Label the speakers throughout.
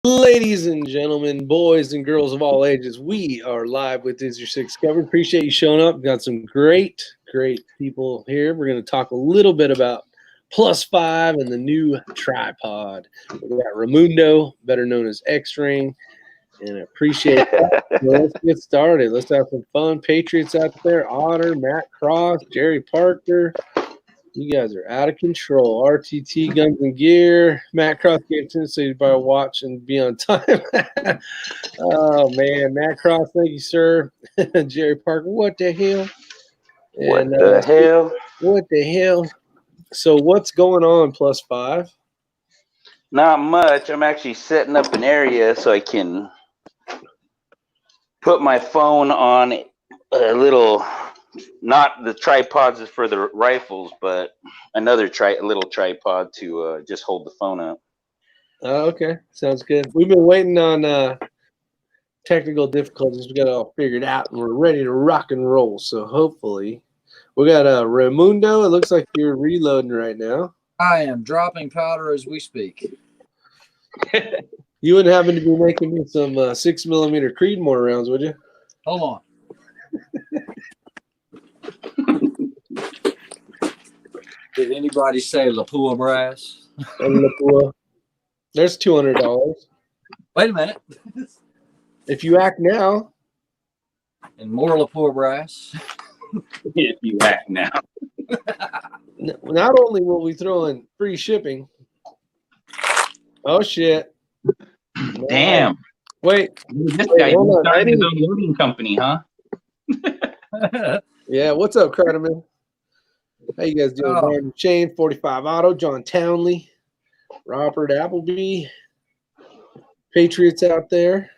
Speaker 1: Ladies and gentlemen, boys and girls of all ages, we are live with Is Your Six Covered. Appreciate you showing up. We've got some great people here. We're going to talk a little bit about Plus5 and the new tripod. We got Raimundo, better known as X-Ring, and I appreciate that. So let's get started. Let's have some fun. Patriots out there, Otter, Matt Cross, Jerry Parker. You guys are out of control. RTT Guns and Gear. Matt Cross gave Tennessee to buy a watch and be on time. Oh, man. Matt Cross, thank you, sir. Jerry Parker, what the hell?
Speaker 2: And, what the hell?
Speaker 1: What the hell? So what's going on, Plus5?
Speaker 2: Not much. I'm actually setting up an area so I can put my phone on a little... Not the tripods for the rifles, but another little tripod to just hold the phone up.
Speaker 1: Okay, sounds good. We've been waiting on technical difficulties. We got it all figured out, and we're ready to rock and roll. So hopefully, we got Raimundo. It looks like you're reloading right now.
Speaker 3: I am dropping powder as we speak.
Speaker 1: You wouldn't happen to be making me some 6mm Creedmoor rounds, would you?
Speaker 3: Hold on. Did anybody say Lapua brass?
Speaker 1: Lapua. There's $200.
Speaker 3: Wait a minute.
Speaker 1: If you act now.
Speaker 3: And more Lapua brass.
Speaker 2: If you act now.
Speaker 1: Not only will we throw in free shipping. Oh shit!
Speaker 2: Damn.
Speaker 1: Wait.
Speaker 2: This guy started his own loading company, huh?
Speaker 1: Yeah. What's up, Crowderman? How you guys doing? Brandon Shane, 45 Auto, John Townley, Robert Appleby, Patriots out there.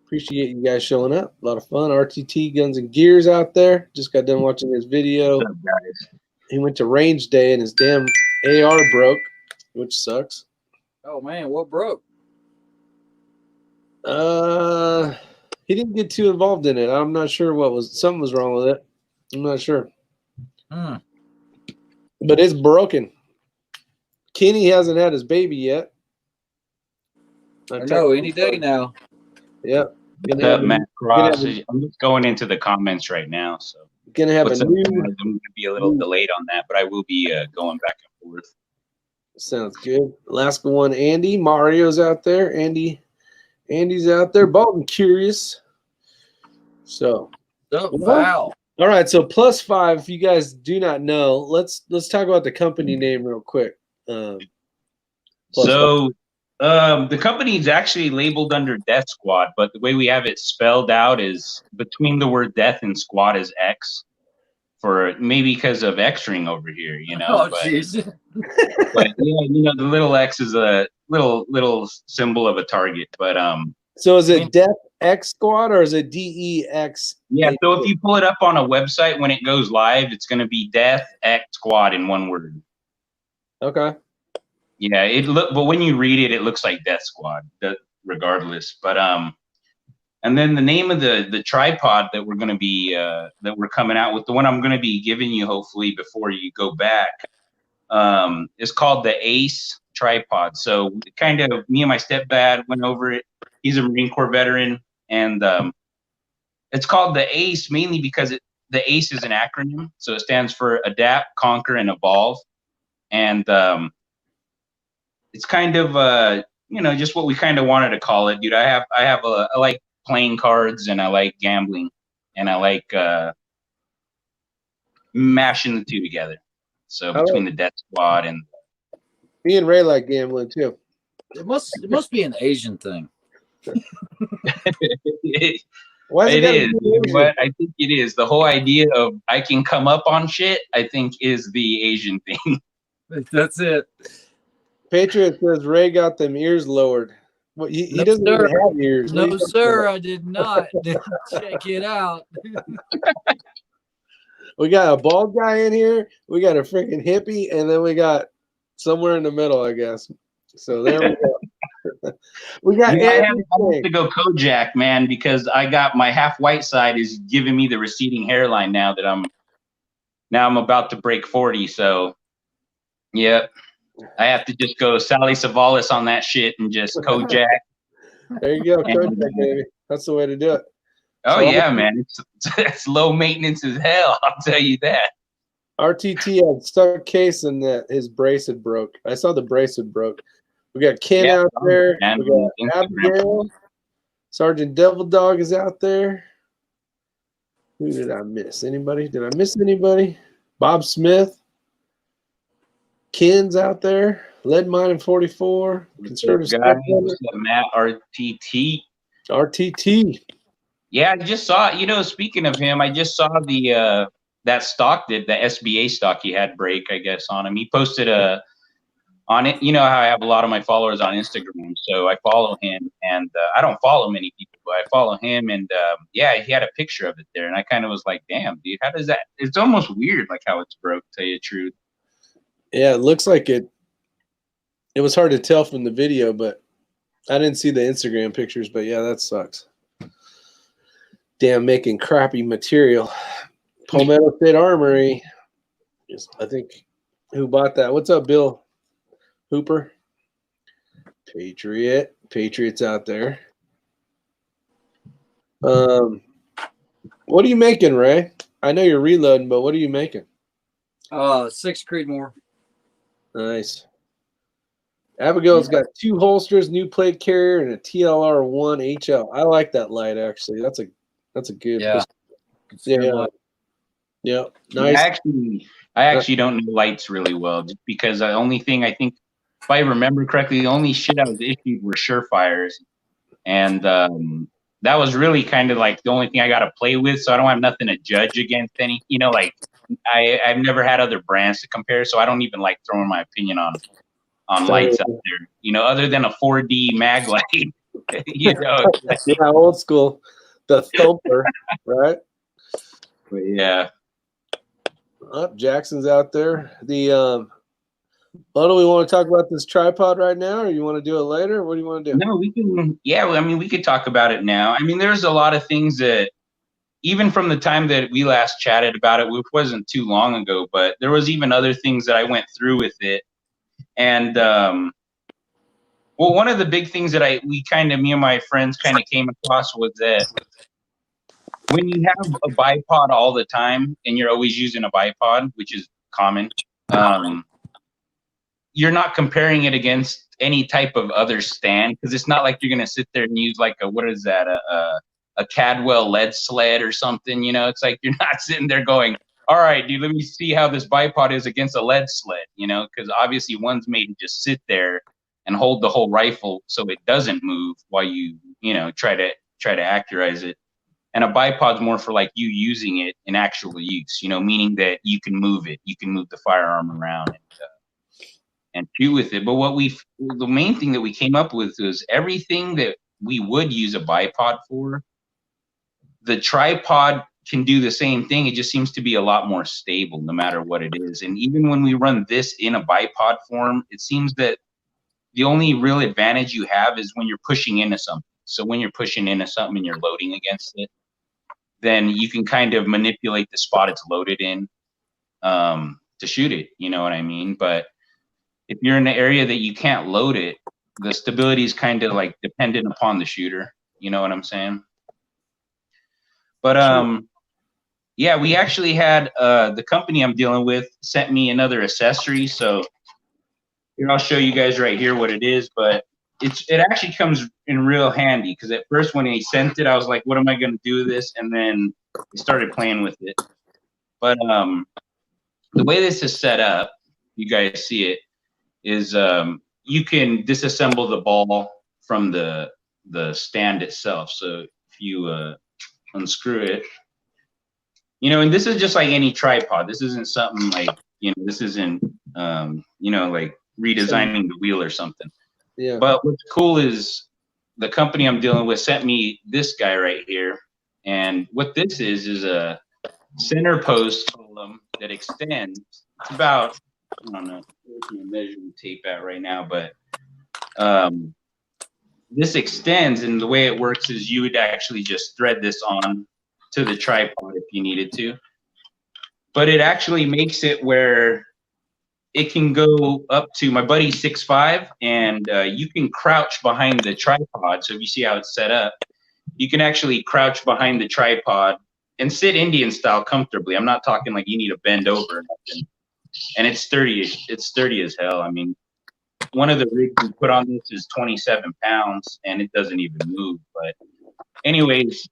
Speaker 1: Appreciate you guys showing up. A lot of fun. RTT Guns and Gears out there. Just got done watching his video.
Speaker 2: What's up, guys?
Speaker 1: He went to range day and his damn AR broke, which sucks.
Speaker 3: Oh man, what broke?
Speaker 1: He didn't get too involved in it. I'm not sure something was wrong with it. I'm not sure. But it's broken. Kenny hasn't had his baby yet.
Speaker 4: I know, any day now.
Speaker 1: Yep.
Speaker 2: What's up, Matt Cross? I'm just going into the comments right now, so
Speaker 1: gonna have
Speaker 2: I'm gonna be a little delayed on that, but I will be going back and forth.
Speaker 1: Sounds good. Last one, Andy. Mario's out there. Andy's out there. Bolton Curious. So
Speaker 3: wow.
Speaker 1: All right, so Plus5, if you guys do not know, let's talk about the company name real quick.
Speaker 2: The company is actually labeled under Death Squad, but the way we have it spelled out is between the word death and squad is X, for maybe because of X-ring over here, you know.
Speaker 3: Oh, jeez.
Speaker 2: But yeah, the little X is a little symbol of a target. But
Speaker 1: so is it Death X Squad or is it DEX?
Speaker 2: Yeah, so if you pull it up on a website when it goes live, it's going to be Death X Squad in one word.
Speaker 1: Okay.
Speaker 2: Yeah, but when you read it, it looks like Death Squad, regardless. But and then the name of the tripod that we're going to be that we're coming out with, the one I'm going to be giving you hopefully before you go back, is called the Ace tripod. So kind of me and my stepdad went over it. He's a Marine Corps veteran, and it's called the ACE mainly because the ACE is an acronym. So it stands for Adapt, Conquer, and Evolve. And it's kind of just what we kind of wanted to call it, dude. I like playing cards, and I like gambling, and I like mashing the two together. So between the Death Squad and
Speaker 1: me and Ray like gambling too.
Speaker 3: It must be an Asian thing.
Speaker 2: It is, but I think it is. The whole idea of I can come up on shit, I think, is the Asian thing.
Speaker 3: That's it.
Speaker 1: Patriot says Ray got them ears lowered. Well, he doesn't even have ears.
Speaker 3: No, sir, I did not. Check it out.
Speaker 1: We got a bald guy in here. We got a freaking hippie, and then we got somewhere in the middle, I guess. So there we go. We got.
Speaker 2: I have to go Kojak, man, because I got my half white side is giving me the receding hairline now that I'm about to break 40. So, yeah. I have to just go Sally Savalas on that shit and just Kojak.
Speaker 1: There you go,
Speaker 2: And,
Speaker 1: Kojak, baby. That's the way to do it.
Speaker 2: Oh
Speaker 1: So
Speaker 2: yeah, man, it's low maintenance as hell. I'll tell you that.
Speaker 1: RTT had stuck case and his brace had broke. I saw the brace had broke. We got Ken out there.
Speaker 2: Man,
Speaker 1: We got Abigail. Sergeant Devil Dog is out there. Who did I miss? Anybody? Did I miss anybody? Bob Smith. Ken's out there. Lead Mine in 44. Conservative
Speaker 2: guy, Matt RTT.
Speaker 1: RTT.
Speaker 2: Yeah, I just saw. You know, speaking of him, I just saw the that stock the SBA stock he had break. I guess on him. He posted on it. You know how I have a lot of my followers on Instagram, so I follow him, and I don't follow many people, but I follow him, and yeah, he had a picture of it there, and I kind of was like, damn, dude, how does that? It's almost weird, like how it's broke. To tell you the truth.
Speaker 1: Yeah, it looks like it. It was hard to tell from the video, but I didn't see the Instagram pictures. But yeah, that sucks. Damn, making crappy material. Palmetto State Armory. I think who bought that? What's up, Bill Hooper? Patriots out there. What are you making, Ray? I know you're reloading, but what are you making?
Speaker 3: 6 Creedmoor.
Speaker 1: Nice. Abigail's got 2 holsters, new plate carrier, and a TLR1 HL. I like that light actually. That's a good.
Speaker 3: Yeah.
Speaker 1: Yeah. Nice.
Speaker 2: I actually don't know lights really well, just because the only thing I think, if I remember correctly, the only shit I was issued were Surefires, and that was really kind of like the only thing I got to play with. So I don't have nothing to judge against any. You know, like I've never had other brands to compare, so I don't even like throwing my opinion on lights out there. You know, other than a 4D mag light. You know,
Speaker 1: yeah, old school, the thumper, right?
Speaker 2: But yeah.
Speaker 1: Jackson's out there. The do we want to talk about this tripod right now, or you want to do it later? What do you want to do?
Speaker 2: No, we can. Yeah, I mean, we could talk about it now. I mean, there's a lot of things that, even from the time that we last chatted about it, which wasn't too long ago, but there was even other things that I went through with it. And well, one of the big things that me and my friends kind of came across was that when you have a bipod all the time and you're always using a bipod, which is common, you're not comparing it against any type of other stand, because it's not like you're going to sit there and use like a Cadwell lead sled or something. You know, it's like you're not sitting there going, all right, dude, let me see how this bipod is against a lead sled, you know, because obviously one's made to just sit there and hold the whole rifle so it doesn't move while you try to accurize it. And a bipod's more for like you using it in actual use, you know, meaning that you can move it, you can move the firearm around and shoot with it. But the main thing that we came up with was everything that we would use a bipod for, the tripod can do the same thing. It just seems to be a lot more stable no matter what it is. And even when we run this in a bipod form, it seems that the only real advantage you have is when you're pushing into something. So when you're pushing into something and you're loading against it, then you can kind of manipulate the spot it's loaded in to shoot it. You know what I mean? But if you're in an area that you can't load it, the stability is kind of like dependent upon the shooter. You know what I'm saying? But yeah, we actually had the company I'm dealing with sent me another accessory. So here, I'll show you guys right here what it is. But it actually comes in real handy, because at first when he sent it, I was like, what am I going to do with this? And then we started playing with it. But the way this is set up, you guys see it, is you can disassemble the ball from the stand itself. So if you unscrew it, you know, and this is just like any tripod. This isn't something like, you know, this isn't you know, like redesigning the wheel or something.
Speaker 1: Yeah.
Speaker 2: But what's cool is the company I'm dealing with sent me this guy right here. And what this is a center post column that extends. It's about, I don't know, where's my measuring tape at right now, but this extends, and the way it works is you would actually just thread this on to the tripod if you needed to. But it actually makes it where it can go up to, my buddy's 6'5", and you can crouch behind the tripod. So if you see how it's set up, you can actually crouch behind the tripod and sit Indian style comfortably. I'm not talking like you need to bend over or nothing. And it's sturdy. It's sturdy as hell. I mean, one of the rigs we put on this is 27 pounds, and it doesn't even move. But anyways,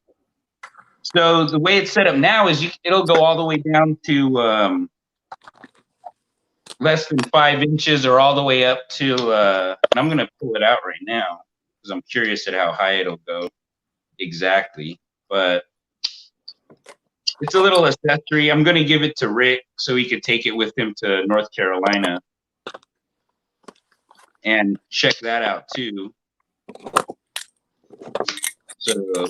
Speaker 2: so the way it's set up now is it'll go all the way down to less than 5 inches, or all the way up to, and I'm going to pull it out right now because I'm curious at how high it'll go exactly. But it's a little accessory. I'm going to give it to Rick so he could take it with him to North Carolina and check that out too. So,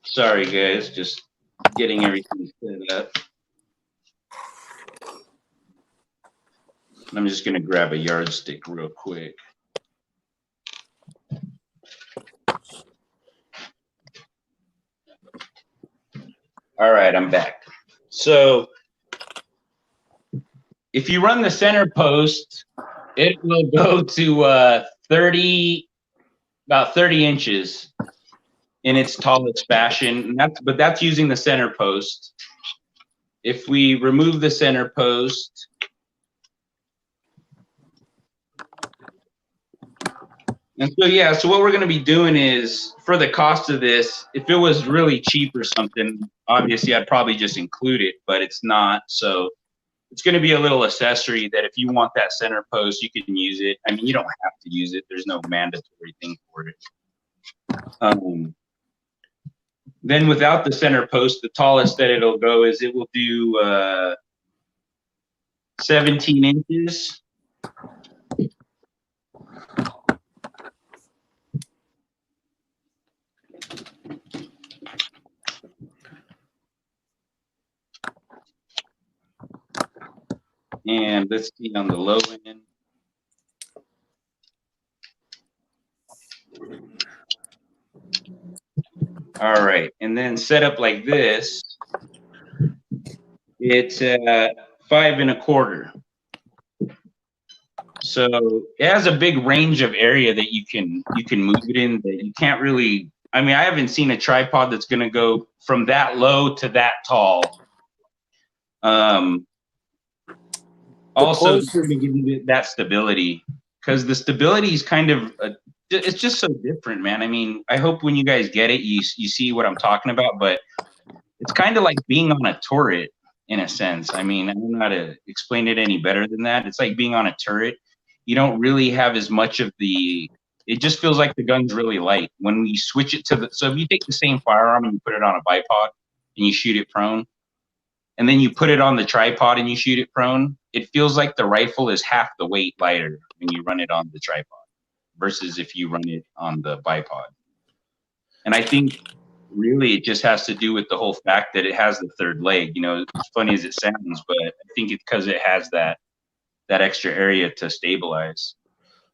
Speaker 2: sorry guys, just getting everything set up. I'm just gonna grab a yardstick real quick. All right, I'm back. So if you run the center post, it will go to about 30 inches in its tallest fashion. But that's using the center post. If we remove the center post, and so yeah, so what we're going to be doing is, for the cost of this, if it was really cheap or something, obviously I'd probably just include it, but it's not. So it's going to be a little accessory that if you want that center post, you can use it. I mean, you don't have to use it. There's no mandatory thing for it. Then without the center post, the tallest that it'll go is it will do 17 inches. And let's see on the low end. All right, and then set up like this, it's 5 1/4. So it has a big range of area that you can move it in. That you can't really. I mean, I haven't seen a tripod that's going to go from that low to that tall. Also, it's going to give you that stability, because the stability is kind of it's just so different, man. I mean, I hope when you guys get it, you see what I'm talking about. But it's kind of like being on a turret in a sense. I mean, I don't know how to explain it any better than that. It's like being on a turret. You don't really have as much of the. It just feels like the gun's really light when we switch it to the. So if you take the same firearm and you put it on a bipod and you shoot it prone, and then you put it on the tripod and you shoot it prone, it feels like the rifle is half the weight lighter when you run it on the tripod versus if you run it on the bipod. And I think really it just has to do with the whole fact that it has the third leg. You know, as funny as it sounds, but I think it's because it has that extra area to stabilize.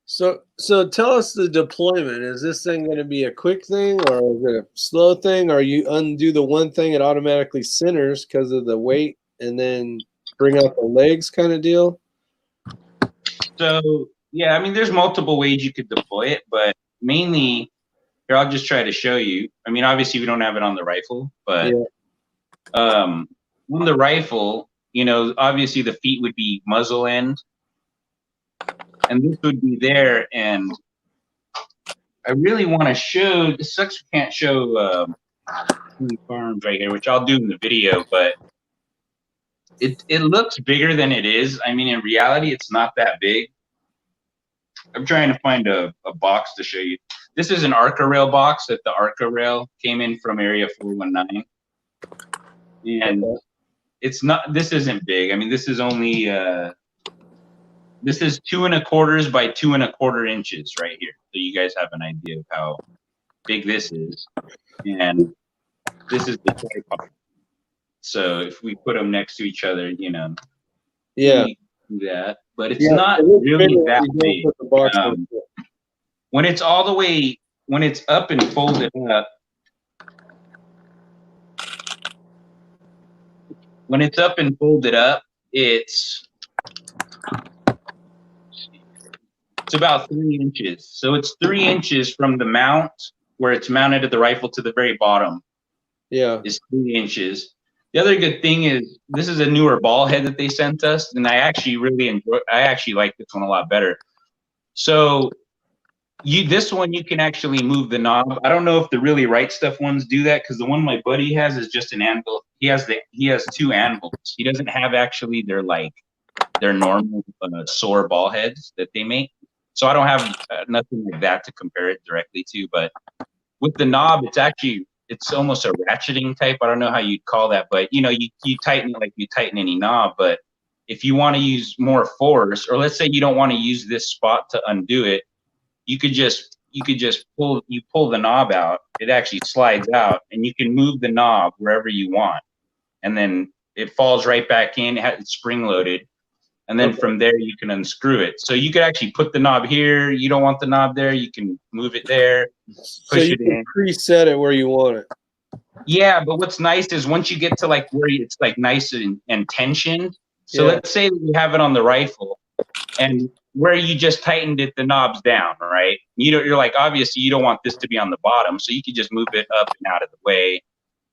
Speaker 1: So tell us the deployment. Is this thing going to be a quick thing, or is it a slow thing? Or you undo the one thing, it automatically centers because of the weight, and then bring out the legs kind of deal?
Speaker 2: So yeah, I mean, there's multiple ways you could deploy it, but mainly here, I'll just try to show you. I mean, obviously we don't have it on the rifle, but on the rifle, you know, obviously the feet would be muzzle end, and this would be there. And I really want to show. This sucks. We can't show firearms right here, which I'll do in the video, but it looks bigger than it is. I mean, in reality, it's not that big. I'm trying to find a box to show you. This is an Arca Rail box that the Arca Rail came in from Area 419. And it's not, this isn't big. I mean, this is only, this is 2 1/4 by 2 1/4 inches right here. So you guys have an idea of how big this is. And this is the tripod. So if we put them next to each other, you know, we do that. But it's not really that big. When it's all the way, when it's up and folded up, it's about 3 inches. So it's 3 inches from the mount where it's mounted at the rifle to the very bottom.
Speaker 1: Yeah.
Speaker 2: Is 3 inches. The other good thing is this is a newer ball head that they sent us, and I actually like this one a lot better. So this one you can actually move the knob. I don't know if the Really Right Stuff ones do that, because the one my buddy has is just an anvil. He has 2 anvils. He doesn't have actually their normal SOAR ball heads that they make. So I don't have nothing like that to compare it directly to. But with the knob, it's almost a ratcheting type. I don't know how you'd call that, but you tighten it like you tighten any knob. But if you want to use more force, or let's say you don't want to use this spot to undo it, you could just pull the knob out. It actually slides out, and you can move the knob wherever you want, and then it falls right back in. It's spring loaded, and then from there you can unscrew it. So you could actually put the knob here. You don't want the knob there, you can move it there.
Speaker 1: So you can preset it where you want it.
Speaker 2: Yeah, but what's nice is once you get to where it's nice and tensioned. So let's say you have it on the rifle, and where you just tightened it, the knob's down, right? You're like, obviously you don't want this to be on the bottom, so you could just move it up and out of the way.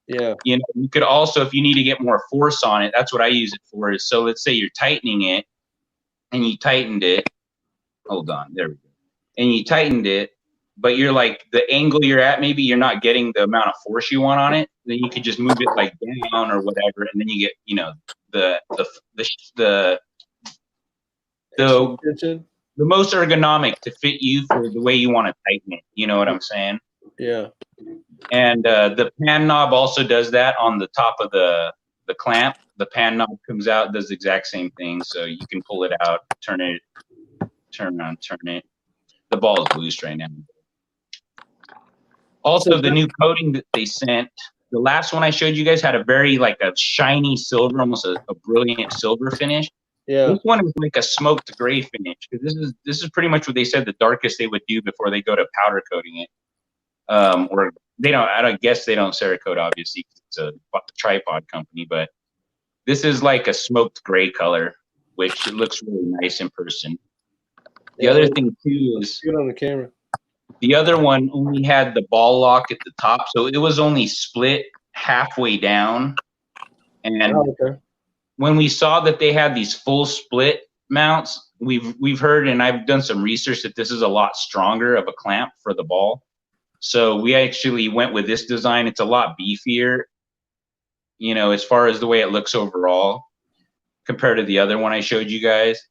Speaker 1: Yeah.
Speaker 2: You could also, if you need to get more force on it, that's what I use it for. Is so let's say you're tightening it, and you tightened it. Hold on, there we go. And you tightened it, but you're the angle you're at, maybe you're not getting the amount of force you want on it. Then you could just move it down or whatever, and then you get the most ergonomic to fit you for the way you want to tighten it. You know what I'm saying?
Speaker 1: Yeah.
Speaker 2: And the pan knob also does that on the top of the clamp. The pan knob comes out, does the exact same thing. So you can pull it out, turn it. The ball is loose right now. Also, the new coating that they sent, the last one I showed you guys had a very a shiny silver, almost a brilliant silver finish.
Speaker 1: Yeah.
Speaker 2: This one is like a smoked gray finish, because this is pretty much what they said the darkest they would do before they go to powder coating it. Or they don't. I don't guess they don't Cerakote, obviously, because it's a tripod company. But this is like a smoked gray color, which it looks really nice in person. The other thing too is
Speaker 1: good on the camera.
Speaker 2: The other one only had the ball lock at the top, so it was only split halfway down. And when we saw that they had these full split mounts, we've heard, and I've done some research, that this is a lot stronger of a clamp for the ball. So we actually went with this design. It's a lot beefier, as far as the way it looks overall compared to the other one I showed you guys.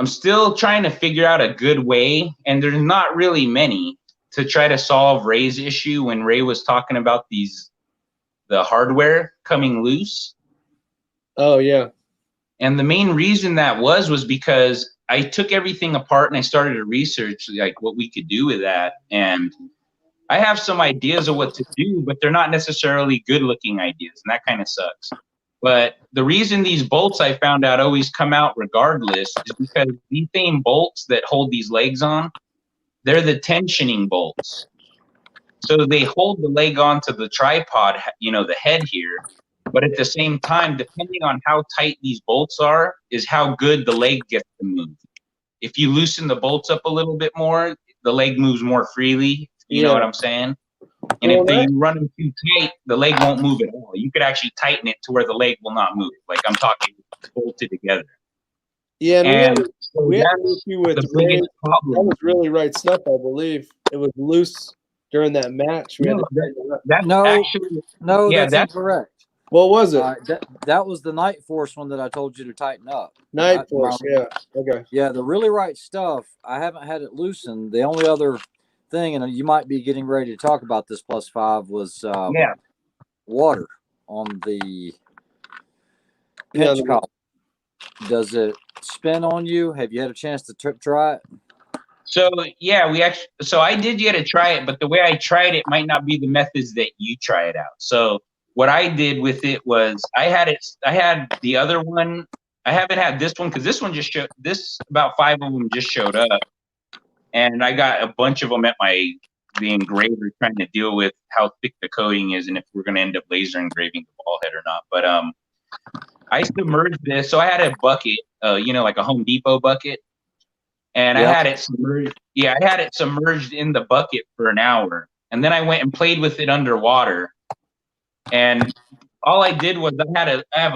Speaker 2: I'm still trying to figure out a good way, and there's not really many, to try to solve Ray's issue when Ray was talking about the hardware coming loose.
Speaker 1: Oh, yeah.
Speaker 2: And the main reason that was because I took everything apart and I started to research what we could do with that. And I have some ideas of what to do, but they're not necessarily good looking ideas, and that kind of sucks. But the reason these bolts, I found out, always come out regardless is because these same bolts that hold these legs on, they're the tensioning bolts. So they hold the leg onto the tripod, the head here. But at the same time, depending on how tight these bolts are, is how good the leg gets to move. If you loosen the bolts up a little bit more, the leg moves more freely. You know what I'm saying? And if you run them too tight, the leg won't move at all. You could actually tighten it to where the leg will not move. Like I'm talking bolted together.
Speaker 1: Yeah, and we had
Speaker 2: that's
Speaker 1: an issue with
Speaker 2: the biggest problem.
Speaker 1: That was Really Right Stuff, I believe. It was loose during that match.
Speaker 2: No, that's
Speaker 4: incorrect.
Speaker 1: What was it?
Speaker 4: That was the Night Force one that I told you to tighten up.
Speaker 1: Night Force, yeah. Okay.
Speaker 4: Yeah, the Really Right Stuff, I haven't had it loosened. The only other thing, and you might be getting ready to talk about this +5, was water on the pinch collar. Does it spin on you? Have you had a chance to try it?
Speaker 2: So yeah, I did get to try it, but the way I tried it might not be the methods that you try it out. So what I did with it was I had the other one. I haven't had this one because this one just showed. About 5 of them just showed up, and I got a bunch of them at the engraver trying to deal with how thick the coating is and if we're going to end up laser engraving the ball head or not. But I submerged this. So I had a bucket, you know, like a Home Depot bucket, and I
Speaker 4: Yeah.
Speaker 2: had it submerged. Yeah, I had it submerged in the bucket for an hour, and then I went and played with it underwater. And all I did was I have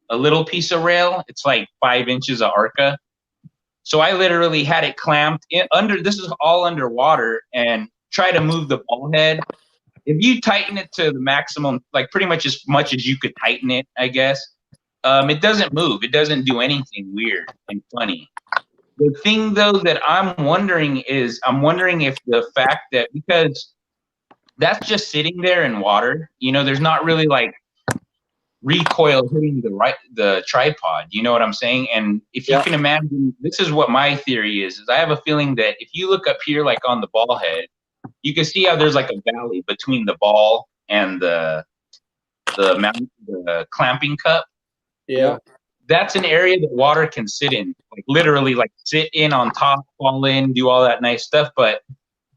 Speaker 2: a little piece of rail. It's like 5 inches of Arca. So I literally had it clamped in under. This is all underwater, and try to move the ball head. If you tighten it to the maximum, like pretty much as you could tighten it, I guess, it doesn't move. It doesn't do anything weird and funny. The thing though that I'm wondering if the fact that, because that's just sitting there in water, you know, there's not really like recoil hitting the tripod, you know what I'm saying? And if you can imagine, this is what my theory is I have a feeling that if you look up here, like on the ball head, you can see how there's like a valley between the ball and the clamping cup.
Speaker 1: Yeah.
Speaker 2: That's an area that water can sit in, like literally like sit in on top, fall in, do all that nice stuff. But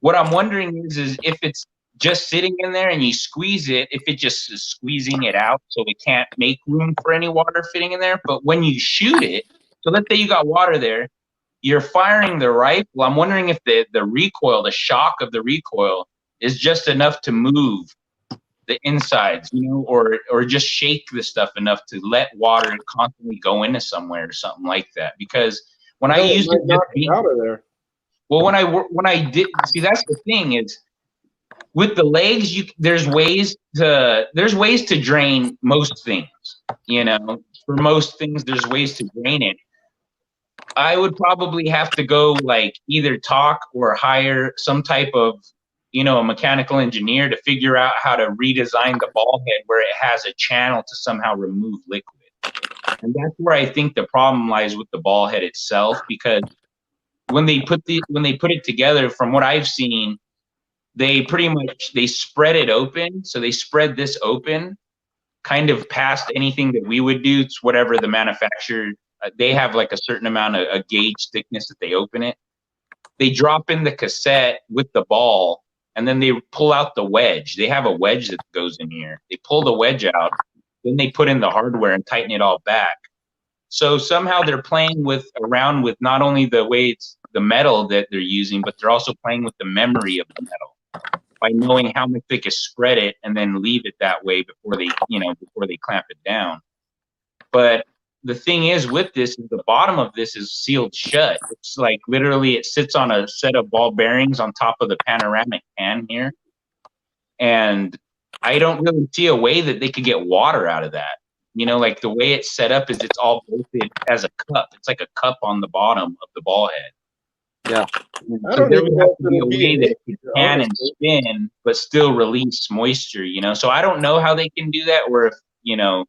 Speaker 2: what I'm wondering is if it's just sitting in there and you squeeze it, if it just is squeezing it out so it can't make room for any water fitting in there. But when you shoot it, so let's say you got water there, you're firing the rifle. I'm wondering if the recoil, the shock of the recoil is just enough to move the insides, you know, or just shake the stuff enough to let water constantly go into somewhere or something like that. Because when I used it,
Speaker 1: knock it out of there.
Speaker 2: Well, when I did, see, that's the thing is with the legs, there's ways to drain most things. You know, for most things, there's ways to drain it. I would probably have to go like either talk or hire some type of, you know, a mechanical engineer to figure out how to redesign the ball head where it has a channel to somehow remove liquid. And that's where I think the problem lies with the ball head itself, because when they put it together, from what I've seen, they pretty much spread it open. So they spread this open kind of past anything that we would do. It's whatever the manufacturer, they have like a certain amount of a gauge thickness that they open it. They drop in the cassette with the ball, and then they pull out the wedge. They have a wedge that goes in here. They pull the wedge out, then they put in the hardware and tighten it all back. So somehow they're playing around with not only the way it's the metal that they're using, but they're also playing with the memory of the metal by knowing how much they can spread it and then leave it that way before they clamp it down. But the thing is with this, the bottom of this is sealed shut. It's like literally it sits on a set of ball bearings on top of the panoramic pan here. And I don't really see a way that they could get water out of that. You know, like the way it's set up is it's all bolted as a cup. It's like a cup on the bottom of the ball head.
Speaker 4: Yeah.
Speaker 2: So there would have to be a way that it can and spin, but still release moisture, you know? So I don't know how they can do that, or if, you know,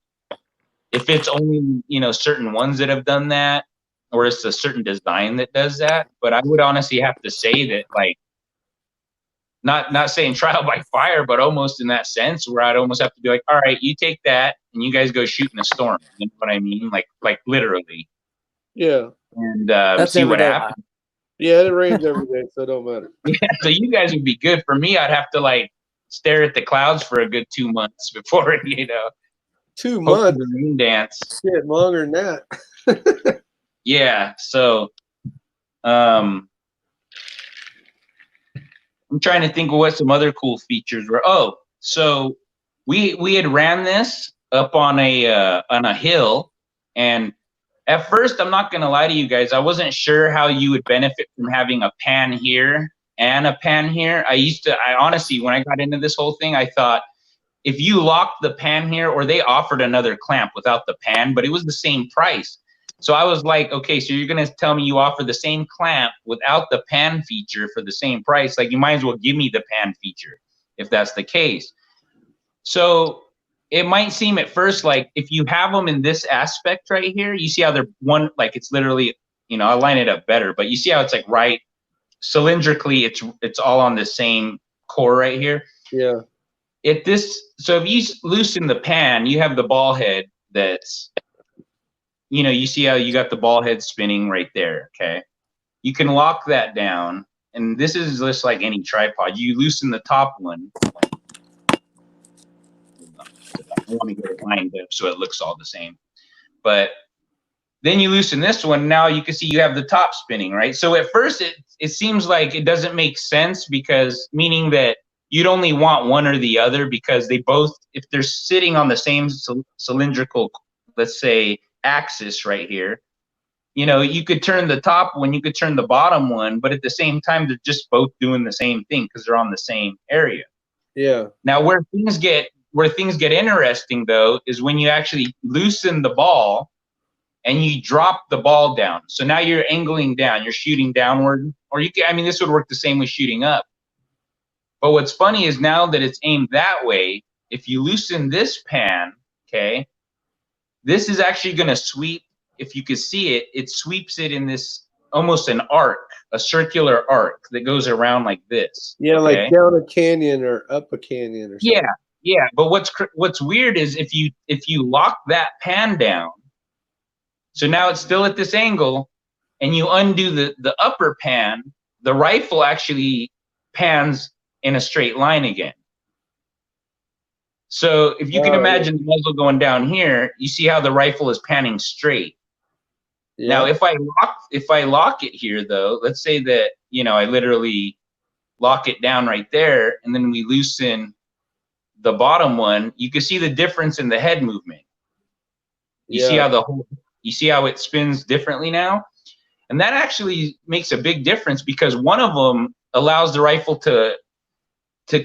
Speaker 2: if it's only, you know, certain ones that have done that, or it's a certain design that does that. But I would honestly have to say that, like, not saying trial by fire, but almost in that sense where I'd almost have to be like, all right, you take that and you guys go shoot in a storm. You know what I mean? Like literally.
Speaker 1: Yeah.
Speaker 2: And see what happens.
Speaker 1: Yeah, it rains every day, so it don't matter.
Speaker 2: Yeah, so you guys would be good. For me, I'd have to like stare at the clouds for a good 2 months before, you know.
Speaker 1: 2 months?
Speaker 2: The rain dance.
Speaker 1: Shit, longer than that.
Speaker 2: Yeah, so I'm trying to think of what some other cool features were. Oh, so we had ran this up on a hill, and at first, I'm not gonna lie to you guys, I wasn't sure how you would benefit from having a pan here and a pan here. I honestly, when I got into this whole thing, I thought if you locked the pan here, or they offered another clamp without the pan, but it was the same price. So I was like, okay, so you're gonna tell me you offer the same clamp without the pan feature for the same price? Like, you might as well give me the pan feature if that's the case. So it might seem at first like if you have them in this aspect right here, you see how they're one, like it's literally, you know, I'll line it up better, but you see how it's like right cylindrically, it's all on the same core right here.
Speaker 1: Yeah.
Speaker 2: So if you loosen the pan, you have the ball head that's, you know, you see how you got the ball head spinning right there, okay? You can lock that down, and this is just like any tripod. You loosen the top one. want to get it lined up so it looks all the same. But then you loosen this one. Now you can see you have the top spinning, right? So at first it seems like it doesn't make sense, because meaning that you'd only want one or the other, because they both, if they're sitting on the same cylindrical, let's say, axis right here, you know, you could turn the top one, you could turn the bottom one, but at the same time, they're just both doing the same thing because they're on the same area.
Speaker 1: Yeah.
Speaker 2: Now, where things get interesting, though, is when you actually loosen the ball and you drop the ball down. So now you're angling down, you're shooting downward, or you can, I mean, this would work the same with shooting up. But what's funny is now that it's aimed that way, if you loosen this pan, okay, this is actually going to sweep. If you could see it, it sweeps it in this almost an arc, a circular arc that goes around like this.
Speaker 1: Yeah,
Speaker 2: okay?
Speaker 1: like down a canyon or up a canyon or something.
Speaker 2: Yeah. But what's weird is if you lock that pan down, so now it's still at this angle, and you undo the upper pan, the rifle actually pans in a straight line again. So if you can imagine the muzzle going down here, you see how the rifle is panning straight. Yeah. Now, if I lock it here, though, let's say that, you know, I literally lock it down right there, and then we loosen the bottom one, you can see the difference in the head movement. You see how you see how it spins differently now? And that actually makes a big difference, because one of them allows the rifle to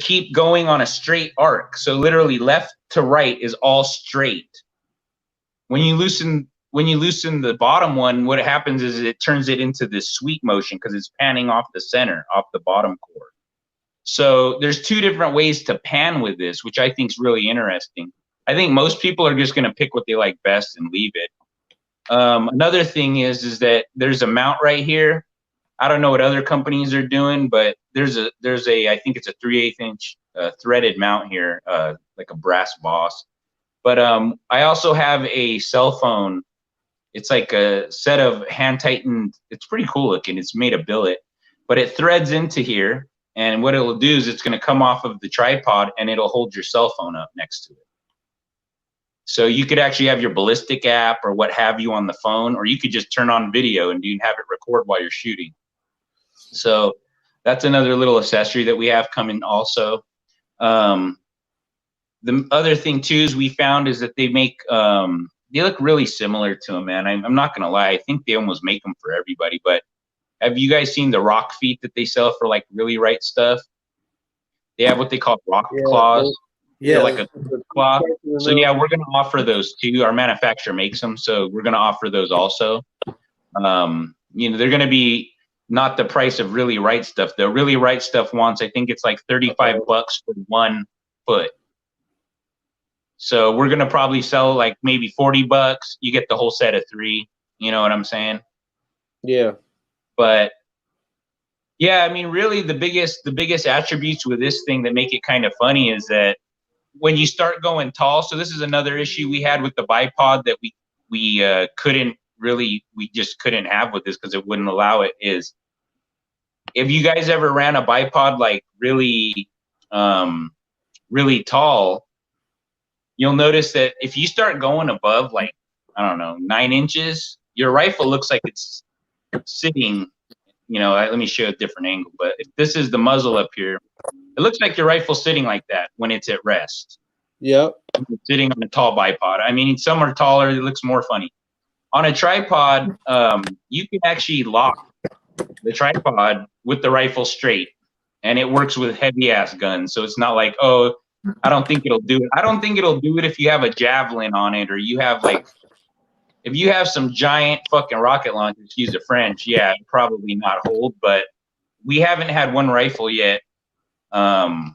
Speaker 2: keep going on a straight arc. So literally left to right is all straight. When you loosen the bottom one, what happens is it turns it into this sweep motion, because it's panning off the center, off the bottom core. So there's two different ways to pan with this, which I think is really interesting. I think most people are just going to pick what they like best and leave it. Another thing is that there's a mount right here. I don't know what other companies are doing, but there's a I think it's a 3/8 inch threaded mount here, like a brass boss. But I also have a cell phone. It's like a set of hand tightened. It's pretty cool looking. It's made of billet, but it threads into here. And what it'll do is it's going to come off of the tripod, and it'll hold your cell phone up next to it. So you could actually have your ballistic app or what have you on the phone, or you could just turn on video and have it record while you're shooting. So that's another little accessory that we have coming also. The other thing too is we found is that they make, they look really similar to them, man. I'm not going to lie. I think they almost make them for everybody, but have you guys seen the rock feet that they sell for like really right stuff? They have what they call rock claws. Yeah, like a claw. So yeah, we're going to offer those too. Our manufacturer makes them, so we're going to offer those also. You know, they're going to be not the price of really right stuff. The really right stuff wants, I think it's like $35 for 1 foot. So we're going to probably sell like maybe $40. You get the whole set of 3. You know what I'm saying?
Speaker 1: Yeah.
Speaker 2: But yeah, I mean, really the biggest attributes with this thing that make it kind of funny is that when you start going tall, so this is another issue we had with the bipod that we just couldn't have with this because it wouldn't allow it, is if you guys ever ran a bipod like really tall, you'll notice that if you start going above like, I don't know, 9 inches, your rifle looks like it's sitting, you know, let me show a different angle, but if this is the muzzle up here, it looks like your rifle's sitting like that when it's at rest.
Speaker 1: Yep.
Speaker 2: Sitting on a tall bipod. I mean, some are taller, it looks more funny. On a tripod, you can actually lock the tripod with the rifle straight, and it works with heavy-ass guns, so it's not like, oh, I don't think it'll do it. I don't think it'll do it if you have a javelin on it, or you have like, if you have some giant fucking rocket launcher, excuse the French, yeah, probably not hold, but we haven't had one rifle yet that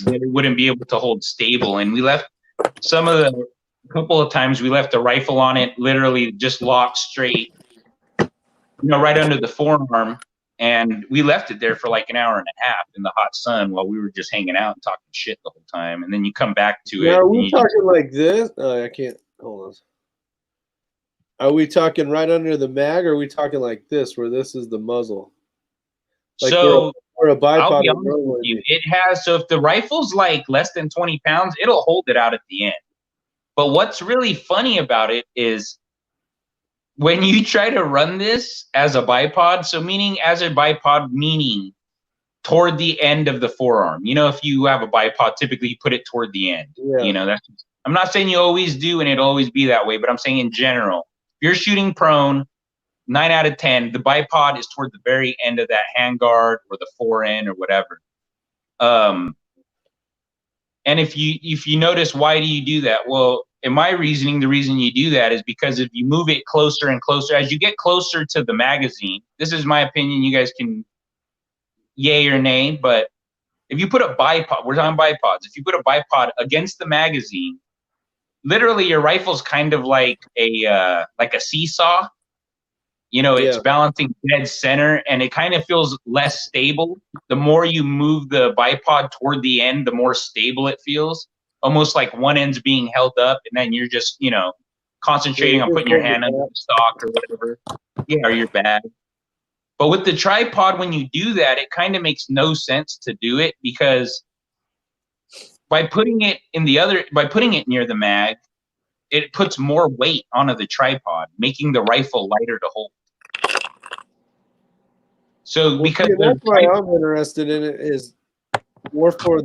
Speaker 2: it wouldn't be able to hold stable. And we left a couple of times we left the rifle on it, literally just locked straight, you know, right under the forearm. And we left it there for like an hour and a half in the hot sun while we were just hanging out and talking shit the whole time. And then you come back to it.
Speaker 1: Are we talking like this? Oh, I can't. Hold on. Are we talking right under the mag, or are we talking like this, where this is the muzzle? Like
Speaker 2: so
Speaker 1: Or a
Speaker 2: I'll
Speaker 1: bipod.
Speaker 2: be honest with you. It has, so if the rifle's like less than 20 pounds, it'll hold it out at the end. But what's really funny about it is when you try to run this as a bipod, so meaning as a bipod, meaning toward the end of the forearm. You know, if you have a bipod, typically you put it toward the end.
Speaker 1: Yeah.
Speaker 2: You know, that's, I'm not saying you always do and it'll always be that way, but I'm saying in general, if you're shooting prone, 9 out of 10, the bipod is toward the very end of that handguard or the forend or whatever. And if you notice, why do you do that? Well, in my reasoning, the reason you do that is because if you move it closer and closer, as you get closer to the magazine, this is my opinion, you guys can yay or nay, but if you put a bipod, we're talking bipods, if you put a bipod against the magazine, literally your rifle's kind of like a seesaw. You know, it's balancing dead center, and it kind of feels less stable. The more you move the bipod toward the end, the more stable it feels. Almost like one end's being held up, and then you're just, you know, concentrating on putting your hand under the stock or whatever. Yeah, or your bag. But with the tripod, when you do that, it kind of makes no sense to do it, because by putting it near the mag, it puts more weight onto the tripod, making the rifle lighter to hold. So because
Speaker 1: that's why I'm interested in it, is more for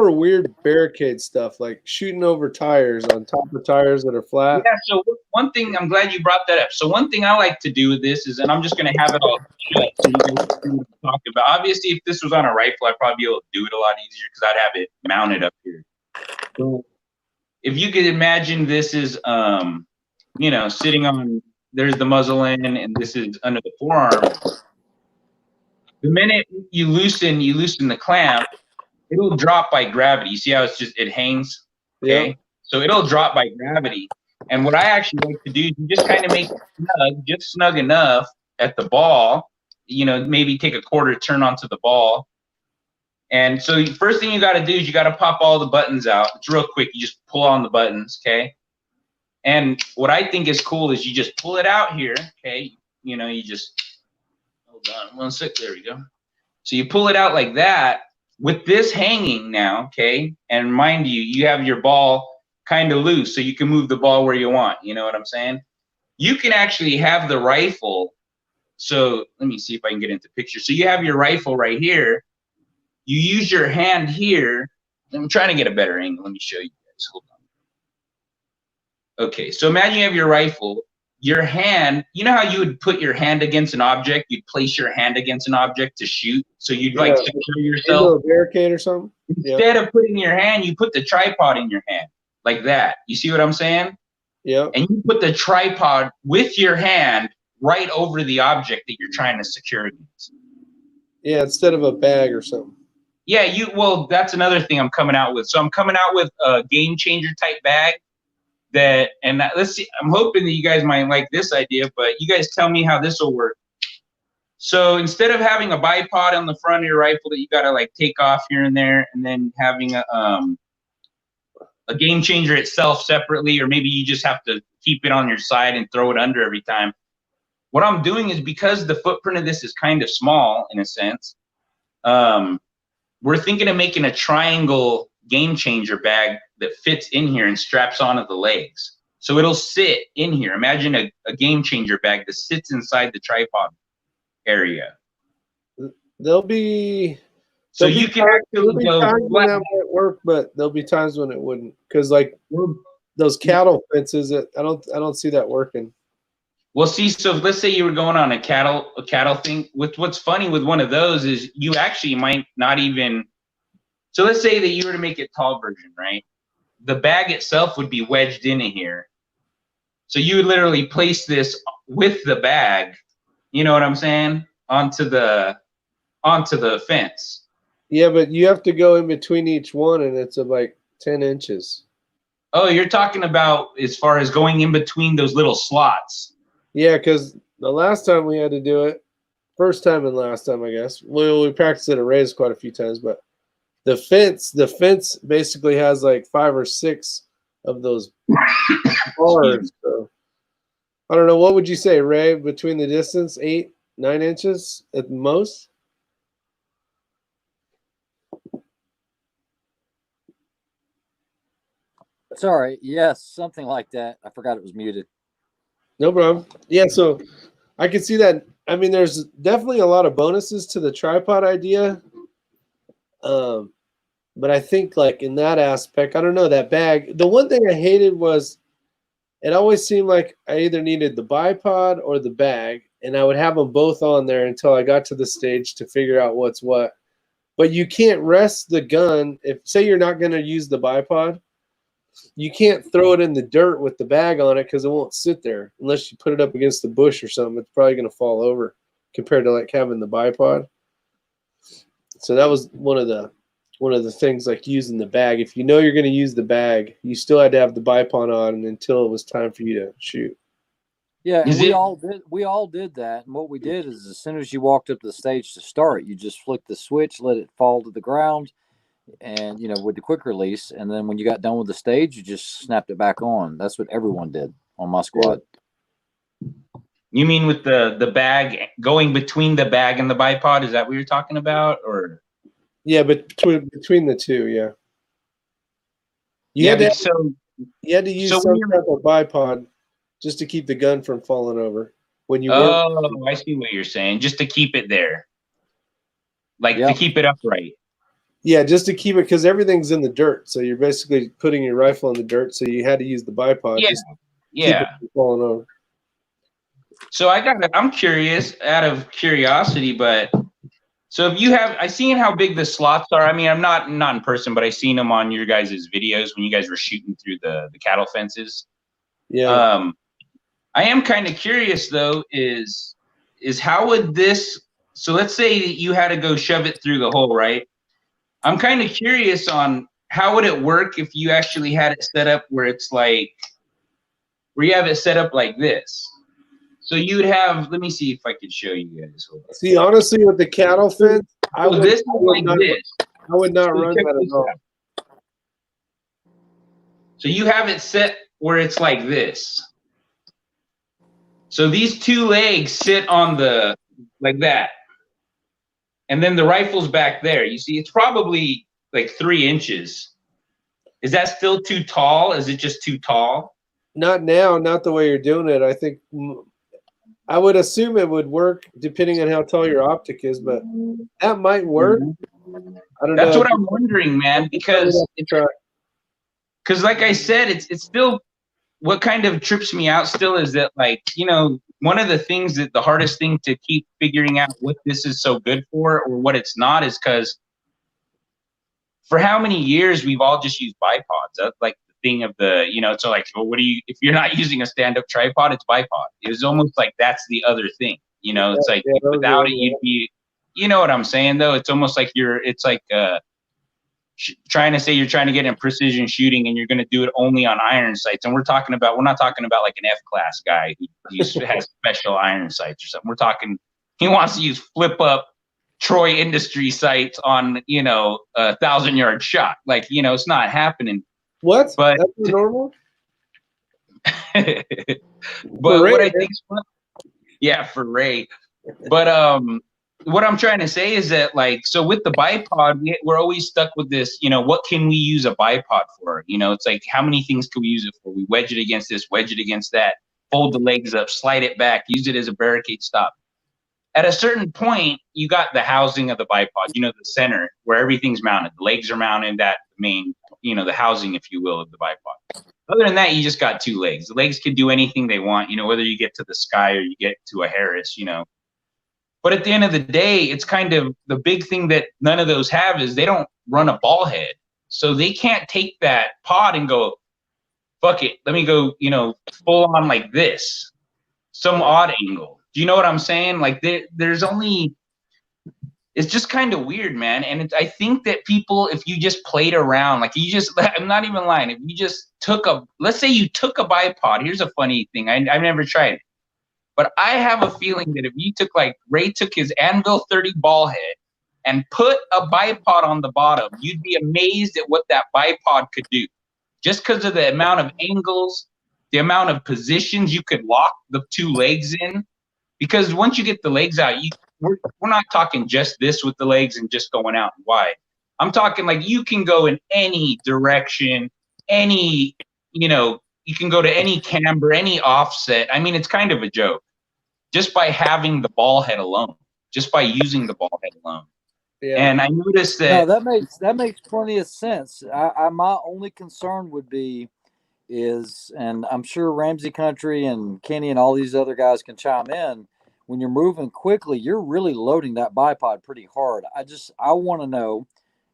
Speaker 1: weird barricade stuff, like shooting over tires on top of tires that are flat.
Speaker 2: Yeah, so one thing, I'm glad you brought that up. So one thing I like to do with this is, and I'm just going to have it all shut so you guys can talk about. Obviously, if this was on a rifle, I'd probably be able to do it a lot easier because I'd have it mounted up here. So if you could imagine, this is, you know, sitting on, there's the muzzle end, and this is under the forearm. The minute you loosen the clamp, it'll drop by gravity. You see how it hangs? Okay. Yeah. So it'll drop by gravity. And what I actually like to do is you just kind of make it snug enough at the ball, you know, maybe take a quarter turn onto the ball. And so first thing you got to do is you got to pop all the buttons out. It's real quick. You just pull on the buttons, okay? And what I think is cool is you just pull it out here, okay? You know, you just, hold on 1 sec, there we go. So you pull it out like that with this hanging now, okay? And mind you, you have your ball kind of loose, so you can move the ball where you want. You know what I'm saying? You can actually have the rifle. So let me see if I can get into picture. So you have your rifle right here. You use your hand here. I'm trying to get a better angle. Let me show you guys. Hold on. Okay, so imagine you have your rifle. Your hand, you know how you would put your hand against an object? You'd place your hand against an object to shoot. So you'd like secure yourself.
Speaker 1: Into a barricade or something?
Speaker 2: Instead of putting your hand, you put the tripod in your hand like that. You see what I'm saying?
Speaker 1: Yeah.
Speaker 2: And you put the tripod with your hand right over the object that you're trying to secure against.
Speaker 1: Yeah, instead of a bag or something.
Speaker 2: Yeah, well, that's another thing I'm coming out with. So I'm coming out with a game changer type bag let's see, I'm hoping that you guys might like this idea, but you guys tell me how this will work. So instead of having a bipod on the front of your rifle that you got to like take off here and there, and then having a game changer itself separately, or maybe you just have to keep it on your side and throw it under every time. What I'm doing is, because the footprint of this is kind of small in a sense, we're thinking of making a triangle game changer bag that fits in here and straps onto the legs. So it'll sit in here. Imagine a game changer bag that sits inside the tripod area.
Speaker 1: There'll be
Speaker 2: you can actually go
Speaker 1: times when that might work, but there'll be times when it wouldn't, because like those cattle fences, I don't see that working.
Speaker 2: Well, see, so let's say you were going on a cattle thing. What's funny with one of those is you actually might not even. So let's say that you were to make it tall version, right? The bag itself would be wedged into here. So you would literally place this with the bag, you know what I'm saying, onto the fence.
Speaker 1: Yeah, but you have to go in between each one, and it's like 10 inches.
Speaker 2: Oh, you're talking about as far as going in between those little slots.
Speaker 1: Yeah, because the last time we had to do it, first time and last time, I guess. We practiced at a race quite a few times, but the fence basically has like 5 or 6 of those bars. So I don't know. What would you say, Ray? Between the distance, 8, 9 inches at most?
Speaker 4: Sorry. Yes, something like that. I forgot it was muted.
Speaker 1: No problem. Yeah, so I can see that. I mean, there's definitely a lot of bonuses to the tripod idea. But I think like in that aspect, I don't know, that bag. The one thing I hated was it always seemed like I either needed the bipod or the bag, and I would have them both on there until I got to the stage to figure out what's what. But you can't rest the gun if, say, you're not going to use the bipod. You can't throw it in the dirt with the bag on it because it won't sit there unless you put it up against the bush or something. It's probably going to fall over compared to like having the bipod. So that was one of the things, like using the bag. If you know you're going to use the bag, you still had to have the bipod on until it was time for you to shoot.
Speaker 4: Yeah, and we all did that. And what we did is, as soon as you walked up to the stage to start, you just flicked the switch, let it fall to the ground, and with the quick release. And then when you got done with the stage, you just snapped it back on. That's what everyone did on my squad.
Speaker 2: You mean with the bag going between the bag and the bipod? Is that what you're talking about, or?
Speaker 1: Yeah, but between the two, yeah. You had to use some type of bipod just to keep the gun from falling over when you.
Speaker 2: Oh, I see what you're saying. Just to keep it there, like to keep it upright.
Speaker 1: Yeah, just to keep it, because everything's in the dirt, so you're basically putting your rifle in the dirt. So you had to use the bipod.
Speaker 2: Yeah,
Speaker 1: just to keep it from falling over.
Speaker 2: So I'm curious, out of curiosity, but so if you have, I seen how big the slots are. I mean, I'm not in person, but I seen them on your guys' videos when you guys were shooting through the cattle fences.
Speaker 1: Yeah.
Speaker 2: I am kind of curious though, is how would this? So let's say you had to go shove it through the hole, right? I'm kind of curious on how would it work if you actually had it set up where it's like, where you have it set up like this. So you would have, let me see if I could show you guys.
Speaker 1: See, honestly, with the cattle fence, I would not
Speaker 2: run
Speaker 1: that at all.
Speaker 2: So you have it set where it's like this. So these two legs sit on the, like that. And then the rifle's back there. You see, it's probably like 3 inches. Is that still too tall? Is it just too tall?
Speaker 1: Not now, not the way you're doing it. I think, I would assume it would work depending on how tall your optic is, but that might work. I don't know.
Speaker 2: That's what I'm wondering, man, because like I said, it's still, what kind of trips me out still is that, like, one of the things that the hardest thing to keep figuring out what this is so good for or what it's not is because for how many years we've all just used bipods. That's like the thing of the, it's like, well, if you're not using a stand-up tripod, it's bipod. It was almost like that's the other thing, it's like without it, you'd be, you know what I'm saying though? It's almost like it's like trying to say you're trying to get in precision shooting and you're going to do it only on iron sights. And we're not talking about like an F-class guy who has special iron sights or something. We're talking, he wants to use flip up Troy Industry sights on, 1,000-yard shot. Like, it's not happening.
Speaker 1: What?
Speaker 2: But
Speaker 1: that's normal.
Speaker 2: But what I think, for Ray. But what I'm trying to say is that, like, so with the bipod, we're always stuck with this, what can we use a bipod for? It's like, how many things can we use it for? We wedge it against this, wedge it against that, fold the legs up, slide it back, use it as a barricade stop. At a certain point, you got the housing of the bipod, the center where everything's mounted. The legs are mounted, that main, the housing, if you will, of the bipod. Other than that, you just got 2 legs. The legs can do anything they want, whether you get to the sky or you get to a Harris, But at the end of the day, it's kind of the big thing that none of those have is they don't run a ball head. So they can't take that pod and go, fuck it, let me go, full on like this, some odd angle. Do you know what I'm saying? Like there's only, it's just kind of weird, man. And I think that people, if you just played around, like I'm not even lying. If you just let's say you took a bipod. Here's a funny thing. I've never tried it. But I have a feeling that if you took, like, Ray took his Anvil 30 ball head and put a bipod on the bottom, you'd be amazed at what that bipod could do. Just because of the amount of angles, the amount of positions you could lock the 2 legs in. Because once you get the legs out, we're not talking just this with the legs and just going out wide. I'm talking like you can go in any direction. any, you can go to any camber, any offset. I mean, it's kind of a joke just by having the ball head alone, just by using the ball head alone. Yeah. And I noticed that.
Speaker 4: No, that makes plenty of sense. My only concern would be and I'm sure Ramsey Country and Kenny and all these other guys can chime in. When you're moving quickly, you're really loading that bipod pretty hard. I want to know,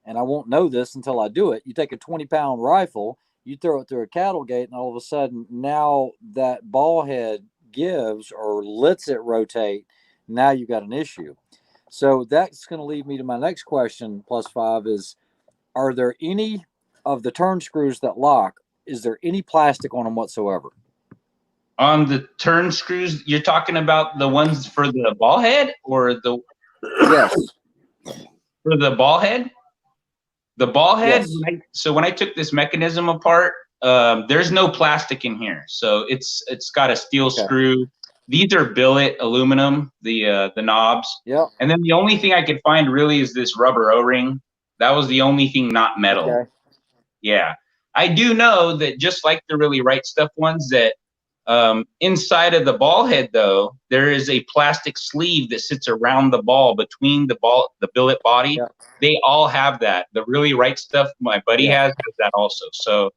Speaker 4: and I won't know this until I do it. You take a 20-pound rifle, you throw it through a cattle gate, and all of a sudden now that ball head gives or lets it rotate. Now you've got an issue. So that's going to lead me to my next question, +5, is, are there any of the turn screws that lock, is there any plastic on them whatsoever?
Speaker 2: On the turn screws, you're talking about the ones for the ball head or the?
Speaker 4: Yes.
Speaker 2: For the ball head? The ball head,
Speaker 4: yes.
Speaker 2: So when I took this mechanism apart, there's no plastic in here. So it's got a steel screw. These are billet aluminum, the knobs.
Speaker 4: Yeah.
Speaker 2: And then the only thing I could find really is this rubber O-ring. That was the only thing not metal.
Speaker 4: Okay.
Speaker 2: Yeah. I do know that just like the really right stuff ones, that inside of the ball head, though, there is a plastic sleeve that sits around the ball between the billet body. Yeah. They all have that. The really right stuff my buddy has that also. So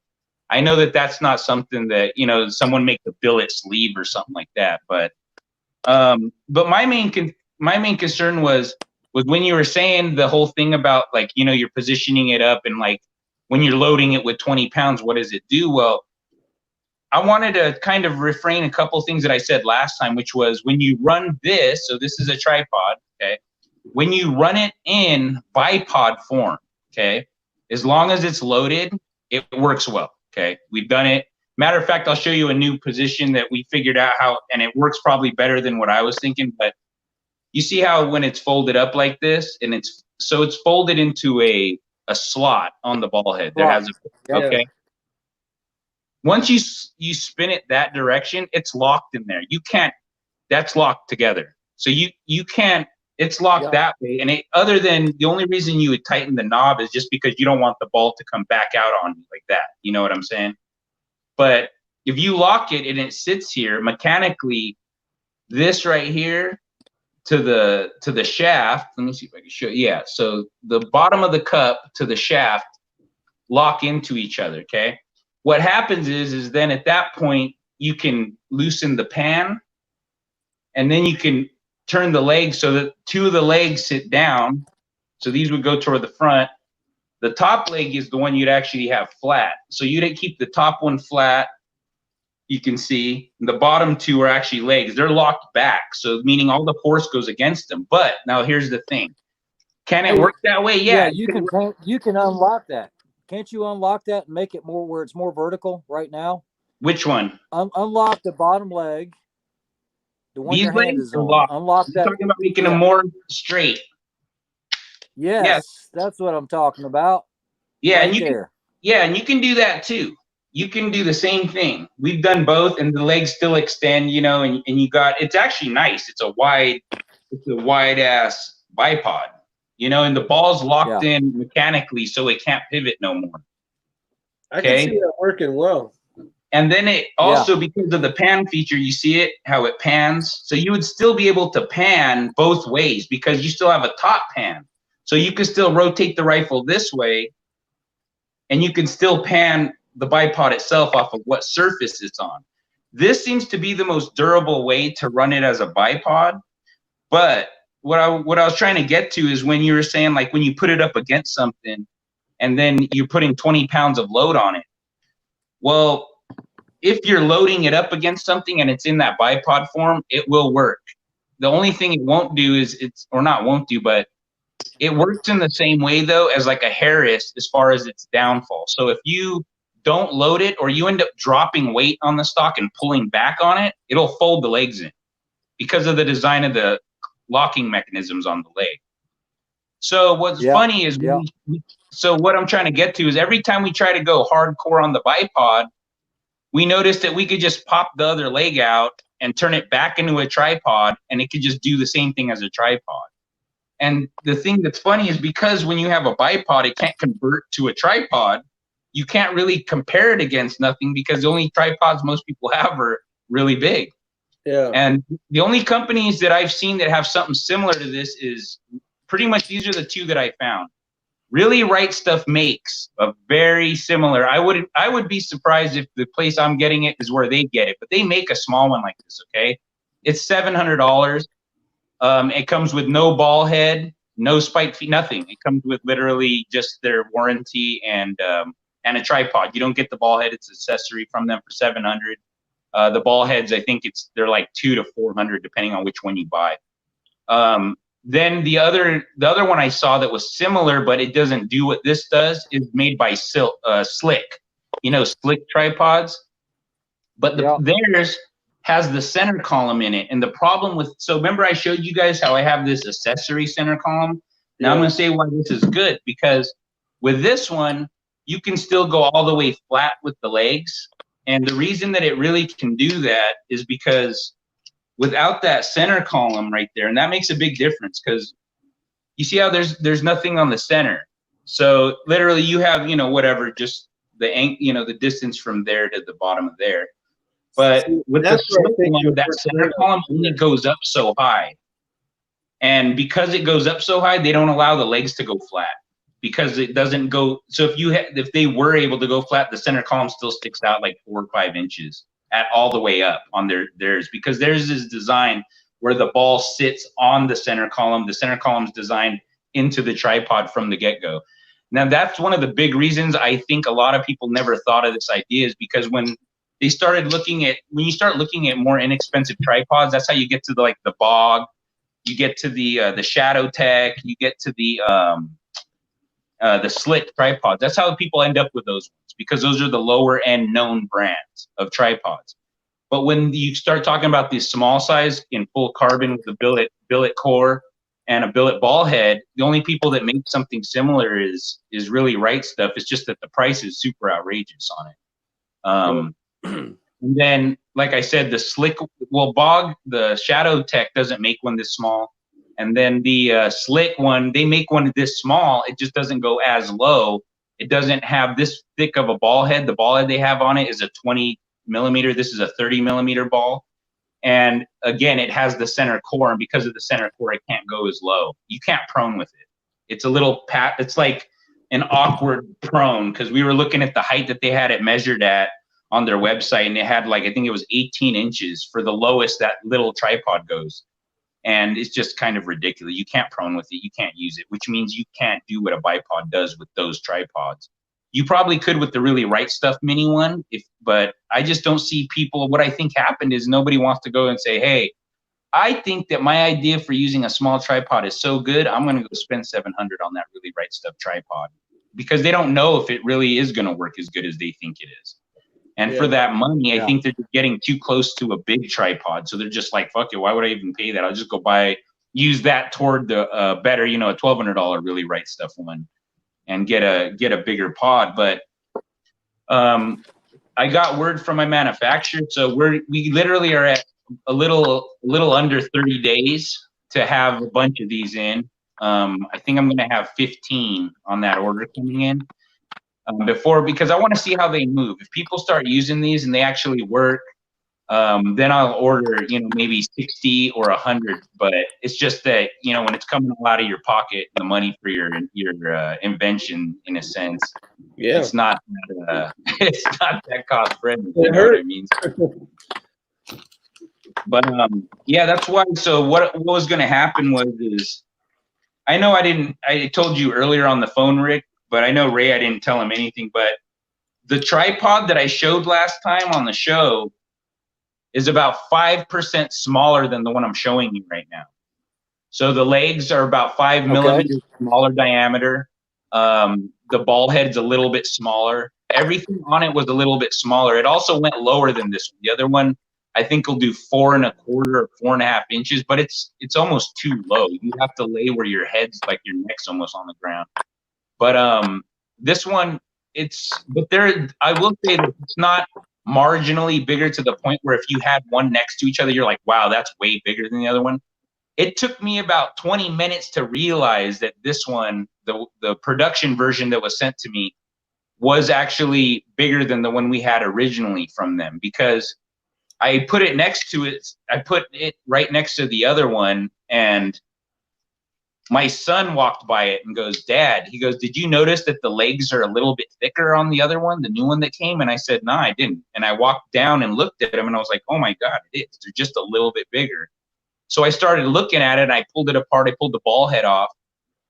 Speaker 2: I know that that's not something that, someone make the billet sleeve or something like that. But my main concern was when you were saying the whole thing about, like, you're positioning it up and, like, when you're loading it with 20 pounds, what does it do? Well, I wanted to kind of refrain a couple of things that I said last time, which was when you run this, so this is a tripod, okay? When you run it in bipod form, okay, as long as it's loaded, it works well, okay? We've done it. Matter of fact, I'll show you a new position that we figured out how, and it works probably better than what I was thinking, but you see how when it's folded up like this, and it's folded into a slot on the ball head that has a, okay? Once you spin it that direction, it's locked in there. You can't, that's locked together. So you can't, it's locked that way. And other than the only reason you would tighten the knob is just because you don't want the ball to come back out on you like that. You know what I'm saying? But if you lock it and it sits here mechanically, this right here to the shaft, let me see if I can show you. Yeah, so the bottom of the cup to the shaft lock into each other, okay? What happens is then at that point, you can loosen the pan, and then you can turn the legs so that two of the legs sit down. So these would go toward the front. The top leg is the one you'd actually have flat. So you'd keep the top one flat. You can see the bottom two are actually legs. They're locked back, so meaning all the force goes against them. But now here's the thing. Can it work that way? Yeah,
Speaker 4: you can unlock that. Can't you unlock that and make it more where it's more vertical right now?
Speaker 2: Which one?
Speaker 4: Unlock the bottom leg. The one
Speaker 2: your
Speaker 4: hand is on. Unlock that.
Speaker 2: Talking about making them more straight.
Speaker 4: Yes, that's what I'm talking about.
Speaker 2: Yeah,
Speaker 4: right
Speaker 2: and you can do that too. You can do the same thing. We've done both, and the legs still extend, and you got, it's actually nice. It's a wide ass bipod. And the ball's locked in mechanically, so it can't pivot no more.
Speaker 1: I can see that working well.
Speaker 2: And then it also, because of the pan feature, you see it, how it pans. So you would still be able to pan both ways because you still have a top pan. So you can still rotate the rifle this way, and you can still pan the bipod itself off of what surface it's on. This seems to be the most durable way to run it as a bipod, but what I was trying to get to is when you were saying, like, when you put it up against something and then you're putting 20 pounds of load on it. Well, if you're loading it up against something and it's in that bipod form, it will work. The only thing it won't do is but it works in the same way though as like a Harris as far as its downfall. So if you don't load it or you end up dropping weight on the stock and pulling back on it, it'll fold the legs in because of the design of the locking mechanisms on the leg. So what's funny is so what I'm trying to get to is every time we try to go hardcore on the bipod, we noticed that we could just pop the other leg out and turn it back into a tripod, and it could just do the same thing as a tripod. And the thing that's funny is because when you have a bipod, it can't convert to a tripod. you can't really compare it against nothing because the only tripods most people have are really big.
Speaker 1: Yeah.
Speaker 2: And the only companies that I've seen that have something similar to this is pretty much these are the two that I found. Really Right Stuff makes a very similar. I would be surprised if the place I'm getting it is where they get it, but they make a small one like this. Okay, it's $700. It comes with no ball head, no spike feet, nothing. It comes with literally just their warranty and a tripod. You don't get the ball head; it's an accessory from them for $700. The ball heads, I think they're like $200 to $400 depending on which one you buy. Then the other one I saw that was similar, but it doesn't do what this does, is made by Slick. You know, Slick tripods. But theirs has the center column in it. And the problem with, so remember I showed you guys how I have this accessory center column? Now I'm going to say why this is good, because with this one, you can still go all the way flat with the legs. And the reason that it really can do that is because without that center column right there, and that makes a big difference, because you see how there's nothing on the center. So literally you have, you know, whatever, just the distance from there to the bottom of there. But with the Slick one, that center column only goes up so high. And because it goes up so high, they don't allow the legs to go flat, because it doesn't go. So if they were able to go flat, the center column still sticks out like 4 or 5 inches at all the way up on theirs, because theirs is designed where the ball sits on the center column. The center column is designed into the tripod from the get-go. Now that's one of the big reasons I think a lot of people never thought of this idea, is because when you start looking at more inexpensive tripods, that's how you get to the Bog, you get to the Shadow Tech, you get to the Slick tripods. That's how people end up with those ones, because those are the lower end known brands of tripods. But when you start talking about these small size in full carbon with the billet core and a billet ball head, the only people that make something similar is Really Right Stuff. It's just that the price is super outrageous on it. And then, like I said, the Slick, Bog, the Shadow Tech doesn't make one this small. And then the Slick one, they make one this small. It just doesn't go as low. It doesn't have this thick of a ball head. The ball head they have on it is a 20 millimeter. This is a 30 millimeter ball. And again, it has the center core. And because of the center core, it can't go as low. You can't prone with it. It's a little it's like an awkward prone, because we were looking at the height that they had it measured at on their website. And it had I think it was 18 inches for the lowest that little tripod goes. And it's just kind of ridiculous. You can't prone with it. You can't use it, which means you can't do what a bipod does with those tripods. You probably could with the Really Right Stuff mini one, but I just don't see people. What I think happened is nobody wants to go and say, hey, I think that my idea for using a small tripod is so good, I'm going to go spend $700 on that Really Right Stuff tripod, because they don't know if it really is going to work as good as they think it is. And for that money, I think they're getting too close to a big tripod. So they're just like, fuck it, why would I even pay that? I'll just go use that toward the better, a $1,200 Really Right Stuff one, and get a bigger pod. But I got word from my manufacturer. So we literally are at a little under 30 days to have a bunch of these in. I think I'm going to have 15 on that order coming in. Because I want to see how they move. If people start using these and they actually work, then I'll order, maybe 60 or 100. But it's just that, when it's coming out of your pocket, the money for your invention, in a sense, it's not that cost friendly. You know what I mean? But that's why. So what was going to happen is, I know I told you earlier on the phone, Rick. But I know Ray, I didn't tell him anything, but the tripod that I showed last time on the show is about 5% smaller than the one I'm showing you right now. So the legs are about 5 millimeters smaller diameter. The ball head's a little bit smaller. Everything on it was a little bit smaller. It also went lower than this one. The other one, I think, will do 4 1/4 or 4.5 inches, but it's almost too low. You have to lay where your head's, like your neck's almost on the ground. But this one, I will say that it's not marginally bigger to the point where if you had one next to each other, you're like, wow, that's way bigger than the other one. It took me about 20 minutes to realize that this one, the production version that was sent to me, was actually bigger than the one we had originally from them, because I put it next to it. I put it right next to the other one, and my son walked by it and goes, "Dad," he goes, "did you notice that the legs are a little bit thicker on the other one, the new one that came?" And I said, "No, I didn't." And I walked down and looked at them, and I was like, "Oh my God, it is. They're just a little bit bigger." So I started looking at it, and I pulled it apart. I pulled the ball head off.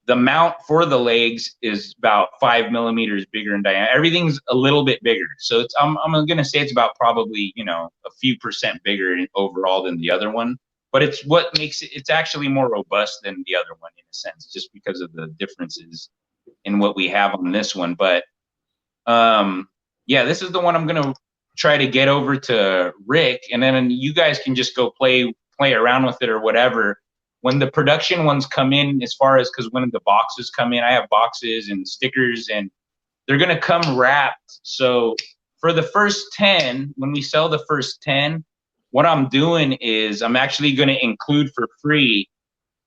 Speaker 2: The mount for the legs is about 5 millimeters bigger in diameter. Everything's a little bit bigger. So it's, I'm going to say it's about probably, you know, a few percent bigger overall than the other one. But it's what makes it, it's actually more robust than the other one in a sense, just because of the differences in what we have on this one. But yeah, this is the one I'm going to try to get over to Rick, and then you guys can just go play around with it or whatever. When the production ones come in, as far as, because when the boxes come in, I have boxes and stickers, and they're going to come wrapped. So for the first 10, when we sell the first 10, what I'm doing is I'm actually going to include for free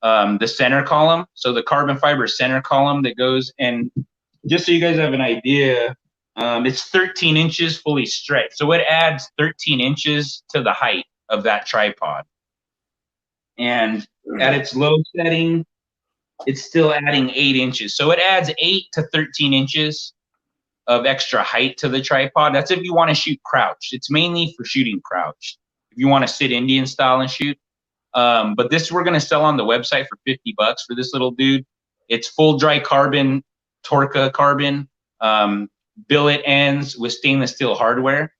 Speaker 2: the center column. So the carbon fiber center column that goes, and just so you guys have an idea, it's 13 inches fully stretched. So it adds 13 inches to the height of that tripod. And at its low setting, it's still adding 8 inches. So it adds 8 to 13 inches of extra height to the tripod. That's if you want to shoot crouched. It's mainly for shooting crouched. If you want to sit Indian style and shoot. But this we're going to sell on the website for $50 for this little dude. It's full dry carbon, Torca carbon, billet ends with stainless steel hardware.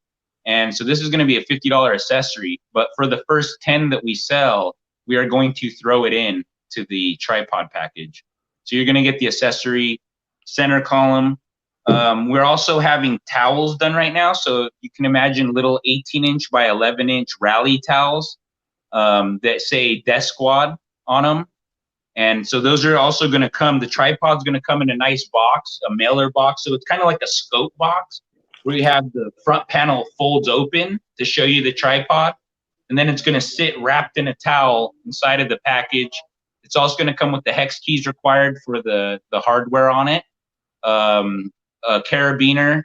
Speaker 2: And so this is going to be a $50 accessory. But for the first 10 that we sell, we are going to throw it in to the tripod package. So you're going to get the accessory, center column. We're also having towels done right now. So you can imagine little 18-inch by 11-inch rally towels that say Death Squad on them. And so those are also going to come. The tripod's going to come in a nice box, a mailer box. So it's kind of like a scope box where you have the front panel folds open to show you the tripod. And then it's going to sit wrapped in a towel inside of the package. It's also going to come with the hex keys required for the hardware on it, a carabiner.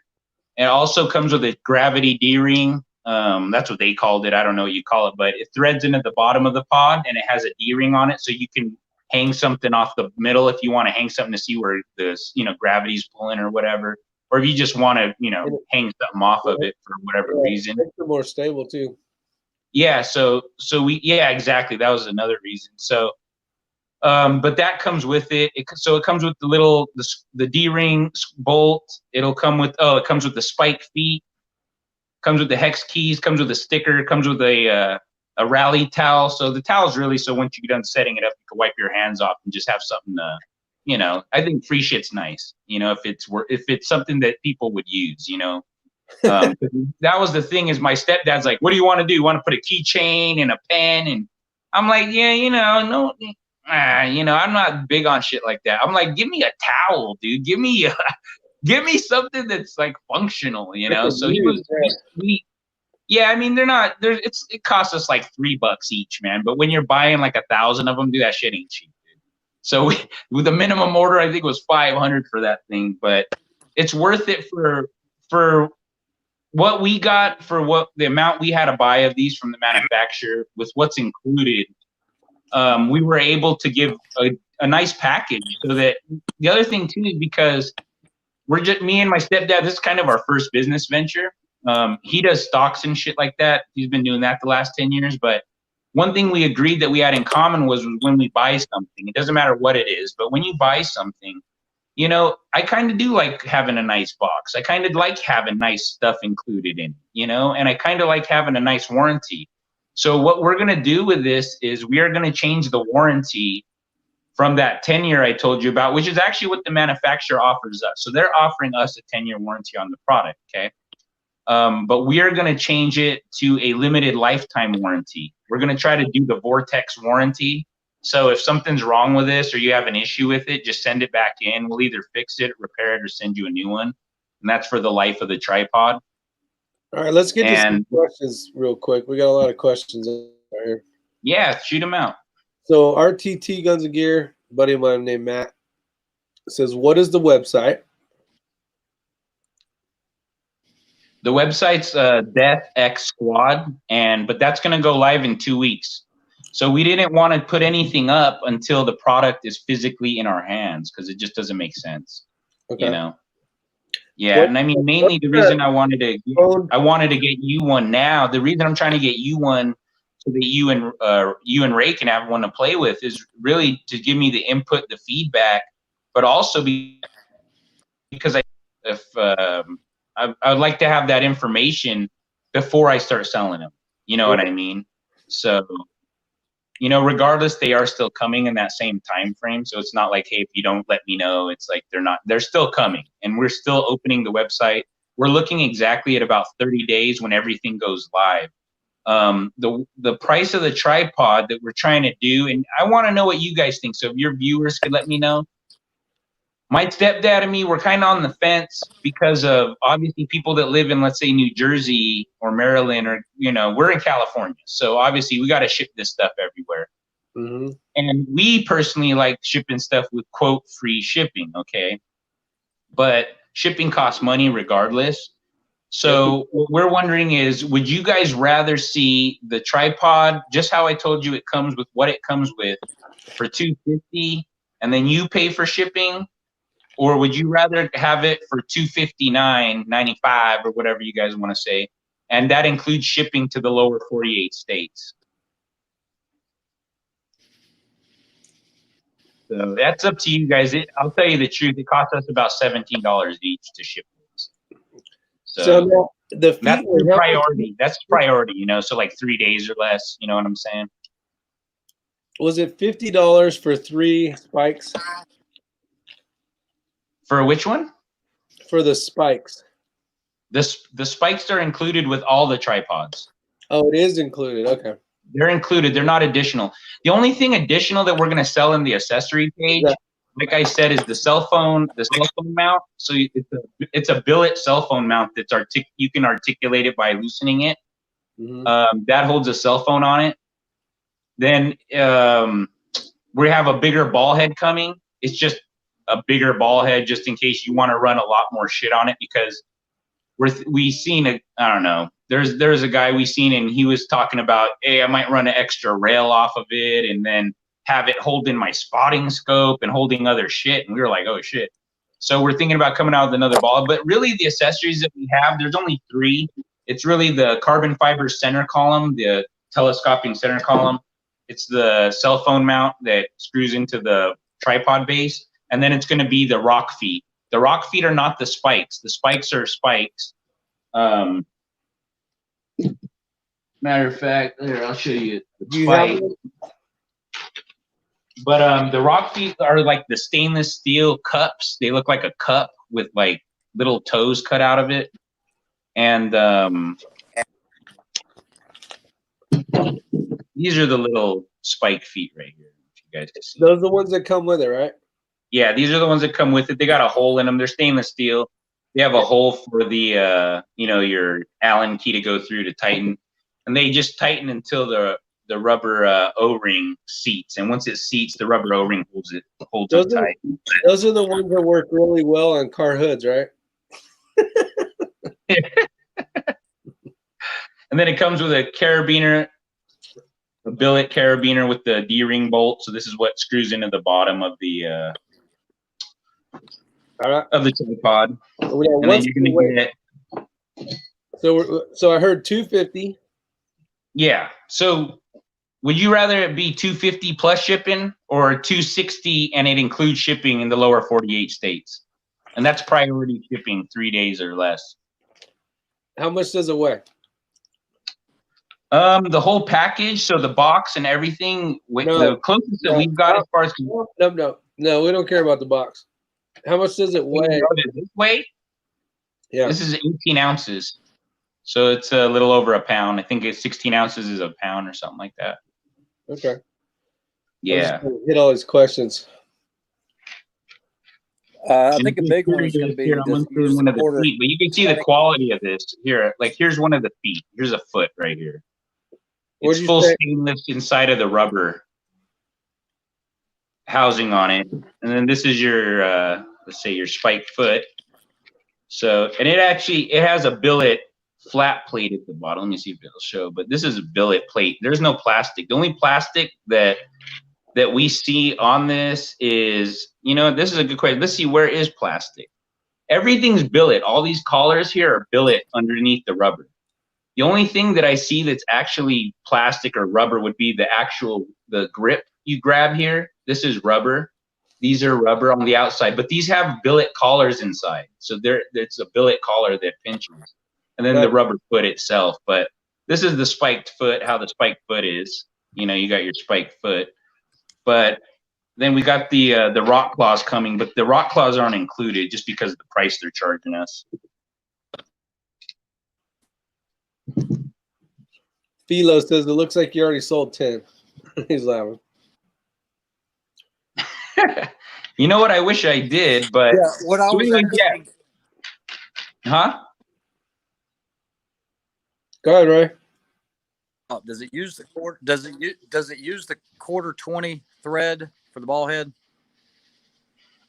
Speaker 2: It also comes with a gravity D-ring. That's what they called it. I don't know what you call it, but it threads into the bottom of the pod, and it has a D-ring on it, so you can hang something off the middle if you want to hang something to see where the gravity's pulling or whatever. Or if you just want to, hang something off of it for whatever reason.
Speaker 1: Makes it more stable too.
Speaker 2: Yeah, so exactly. That was another reason. So, but that comes with it. So it comes with the D-ring bolt. It'll come with, it comes with the spike feet, comes with the hex keys, comes with a sticker, comes with a rally towel. So the towel's really, so once you get done setting it up, you can wipe your hands off and just have something to, I think free shit's nice, if it's something that people would use, that was the thing, is my stepdad's like, what do you want to do? You want to put a keychain and a pen? And I'm like, yeah, no, I'm not big on shit like that. I'm like, give me a towel, dude. Give me something that's like functional, So he was, yeah, I mean, it costs us like $3 each, man. But when you're buying like 1,000 of them, dude, that shit ain't cheap, dude. So with the minimum order, I think it was $500 for that thing, but it's worth it for what we got, for what the amount we had to buy of these from the manufacturer with what's included. We were able to give a nice package. So that the other thing too is because me and my stepdad, this is kind of our first business venture. He does stocks and shit like that. He's been doing that the last 10 years. But one thing we agreed that we had in common was when we buy something, it doesn't matter what it is, but when you buy something, I kind of do like having a nice box. I kind of like having nice stuff included in it, and I kind of like having a nice warranty. So what we're going to do with this is we are going to change the warranty from that 10-year I told you about, which is actually what the manufacturer offers us. So they're offering us a 10-year warranty on the product, okay? But we are going to change it to a limited lifetime warranty. We're going to try to do the Vortex warranty. So if something's wrong with this or you have an issue with it, just send it back in. We'll either fix it, repair it, or send you a new one. And that's for the life of the tripod.
Speaker 1: All right, let's get to some questions real quick. We got a lot of questions right here.
Speaker 2: Yeah, shoot them out.
Speaker 1: So RTT Guns and Gear, a buddy of mine named Matt, says, what is the website?
Speaker 2: The website's Death X Squad, but that's going to go live in 2 weeks. So we didn't want to put anything up until the product is physically in our hands because it just doesn't make sense.
Speaker 1: Okay.
Speaker 2: You know. Yeah, and I mean mainly the reason I wanted to get you one now. The reason I'm trying to get you one so that you and Ray can have one to play with is really to give me the input, the feedback, but also because I would like to have that information before I start selling them. You know what I mean? So, you know, regardless, they are still coming in that same time frame. So it's not like, hey, if you don't let me know, it's like they're still coming, and we're still opening the website. We're looking exactly at about 30 days when everything goes live. The price of the tripod that we're trying to do, and I want to know what you guys think. So if your viewers could let me know. My stepdad and me were kind of on the fence because of obviously people that live in, let's say, New Jersey or Maryland, or, you know, we're in California. So obviously we got to ship this stuff everywhere.
Speaker 1: Mm-hmm.
Speaker 2: And we personally like shipping stuff with quote free shipping. Okay. But shipping costs money regardless. So what we're wondering is, would you guys rather see the tripod, just how I told you it comes with what it comes with, for $250 and then you pay for shipping? Or would you rather have it for $259.95 or whatever you guys want to say, and that includes shipping to the lower 48 states? So that's up to you guys. I'll tell you the truth. It costs us about $17 each to ship this. So
Speaker 1: now, the feet
Speaker 2: that's the priority. That's priority, you know. So like 3 days or less. You know what I'm saying?
Speaker 1: Was it $50 for 3 spikes?
Speaker 2: For which one?
Speaker 1: For the spikes.
Speaker 2: The spikes are included with all the tripods.
Speaker 1: Oh, it is included. Okay.
Speaker 2: They're included. They're not additional. The only thing additional that we're going to sell in the accessory page, like I said, is the cell phone mount. So it's a billet cell phone mount that's you can articulate it by loosening it. Mm-hmm. That holds a cell phone on it. Then we have a bigger ball head coming. It's just a bigger ball head, just in case you want to run a lot more shit on it, because we seen I don't know. There's a guy we seen, and he was talking about, hey, I might run an extra rail off of it and then have it holding my spotting scope and holding other shit. And we were like, oh shit. So we're thinking about coming out with another ball. But really the accessories that we have, there's only 3. It's really the carbon fiber center column, the telescoping center column. It's the cell phone mount that screws into the tripod base. And then it's going to be the rock feet. The rock feet are not the spikes. The spikes are spikes. Matter of fact, here, I'll show you the spike. But the rock feet are like the stainless steel cups. They look like a cup with like little toes cut out of it. And these are the little spike feet right here, if you guys can see.
Speaker 1: Those are the ones that come with it, right?
Speaker 2: Yeah, these are the ones that come with it. They got a hole in them. They're stainless steel. They have a hole for the, your Allen key to go through to tighten. And they just tighten until the rubber O-ring seats. And once it seats, the rubber O-ring holds it tight.
Speaker 1: Those are the ones that work really well on car hoods, right?
Speaker 2: And then it comes with a carabiner, a billet carabiner with the D-ring bolt. So this is what screws into the bottom of the tripod. And then you're gonna get it.
Speaker 1: So I heard $250.
Speaker 2: Yeah. So would you rather it be $250 plus shipping, or $260 and it includes shipping in the lower 48 states? And that's priority shipping, 3 days or less.
Speaker 1: How much does it weigh?
Speaker 2: The whole package, so the box and everything, the closest that we've got as far as
Speaker 1: No, we don't care about the box. How much does it weigh?
Speaker 2: Does this weigh?
Speaker 1: Yeah.
Speaker 2: This is 18 ounces. So it's a little over a pound. I think it's 16 ounces is a pound or something like that.
Speaker 1: Okay.
Speaker 2: Yeah.
Speaker 1: Hit all these questions.
Speaker 4: I think a big one is going to be
Speaker 2: one of the feet, but you can see the quality of this here. Like here's one of the feet. Here's a foot right here. It's full stainless inside of the rubber housing on it, and then this is your let's say your spiked foot. So, and it has a billet flat plate at the bottom. Let me see if it'll show, but this is a billet plate. There's no plastic. The only plastic that we see on this is, this is a good question. Let's see, where is plastic? Everything's billet. All these collars here are billet underneath the rubber. The only thing that I see that's actually plastic or rubber would be the grip you grab here. This is rubber. These are rubber on the outside, but these have billet collars inside. So it's a billet collar that pinches. And then the rubber foot itself. But this is the spiked foot, how the spiked foot is. You got your spiked foot. But then we got the rock claws coming, but the rock claws aren't included just because of the price they're charging us.
Speaker 1: Philo says it looks like you already sold 10. He's laughing.
Speaker 2: You know what? I wish I did, but
Speaker 4: what I was thinking.
Speaker 2: Huh?
Speaker 1: Go ahead, Ray.
Speaker 4: Does it use the quarter? Does it use the quarter 20 thread for the ball head?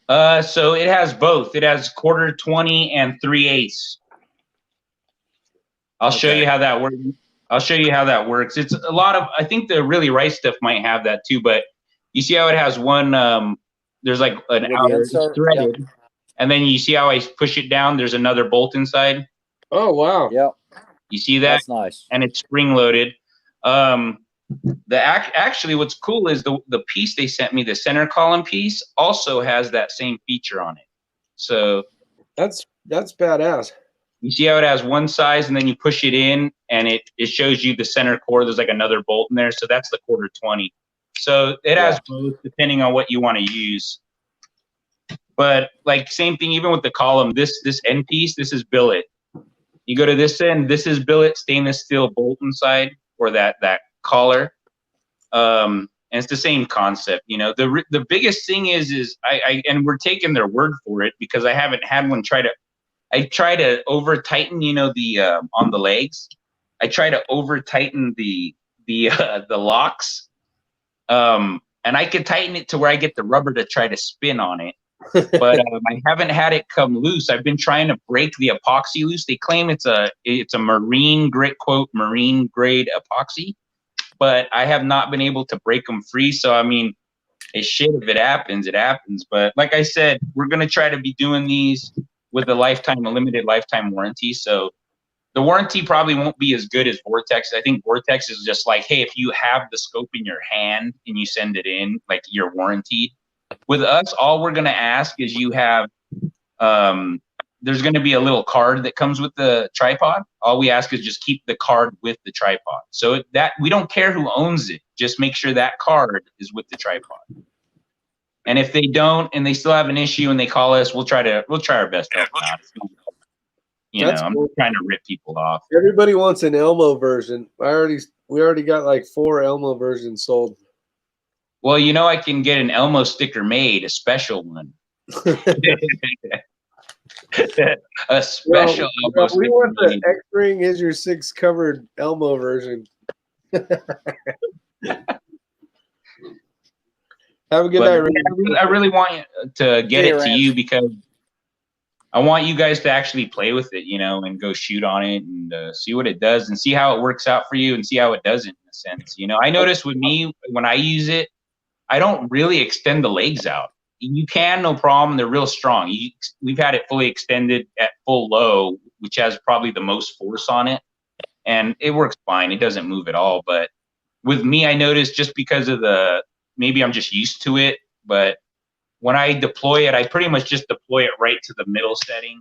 Speaker 2: So it has both. It has quarter 20 and 3/8. I'll show you how that works. It's a lot of. I think the really right stuff might have that too, but you see how it has one. There's like an outer threaded, and then you see how I push it down. There's another bolt inside.
Speaker 1: Oh wow!
Speaker 4: Yep.
Speaker 2: You see that?
Speaker 4: That's nice.
Speaker 2: And it's spring loaded. Actually, what's cool is the piece they sent me, the center column piece, also has that same feature on it. So
Speaker 1: that's badass.
Speaker 2: You see how it has one size, and then you push it in, and it shows you the center core. There's like another bolt in there, so that's the quarter 20. So it has both, depending on what you want to use. But like same thing, even with the column, this end piece, this is billet. You go to this end, this is billet, stainless steel bolt inside, or that collar. And it's the same concept, The biggest thing is I and we're taking their word for it because I haven't had one I try to over tighten, the on the legs. I try to over tighten the locks, and I could tighten it to where I get the rubber to try to spin on it. But I haven't had it come loose. I've been trying to break the epoxy loose. They claim it's a marine grade, quote, marine grade epoxy, but I have not been able to break them free. So I mean, it's shit. If it happens, it happens. But like I said, we're gonna try to be doing these with a limited lifetime warranty. So the warranty probably won't be as good as Vortex. I think Vortex is just like, hey, if you have the scope in your hand and you send it in, like you're warranted. With us, all we're going to ask is you have, there's going to be a little card that comes with the tripod. All we ask is just keep the card with the tripod. So that we don't care who owns it. Just make sure that card is with the tripod. And if they don't, and they still have an issue, and they call us, we'll try our best to help them out. I'm
Speaker 1: cool.
Speaker 2: trying to rip people off.
Speaker 1: Everybody wants an Elmo version. We already got like 4 Elmo versions sold.
Speaker 2: Well, I can get an Elmo sticker made, a special one. A special Elmo sticker.
Speaker 1: We want the X-Ring is your 6 covered Elmo version. Have a good night, Ray.
Speaker 2: I really want to get it to you because I want you guys to actually play with it, and go shoot on it and see what it does and see how it works out for you and see how it doesn't in a sense. I notice with me, when I use it, I don't really extend the legs out. You can, no problem. They're real strong. We've had it fully extended at full low, which has probably the most force on it. And it works fine. It doesn't move at all. But with me, I noticed just because of maybe I'm just used to it, but when I deploy it, I pretty much just deploy it right to the middle setting.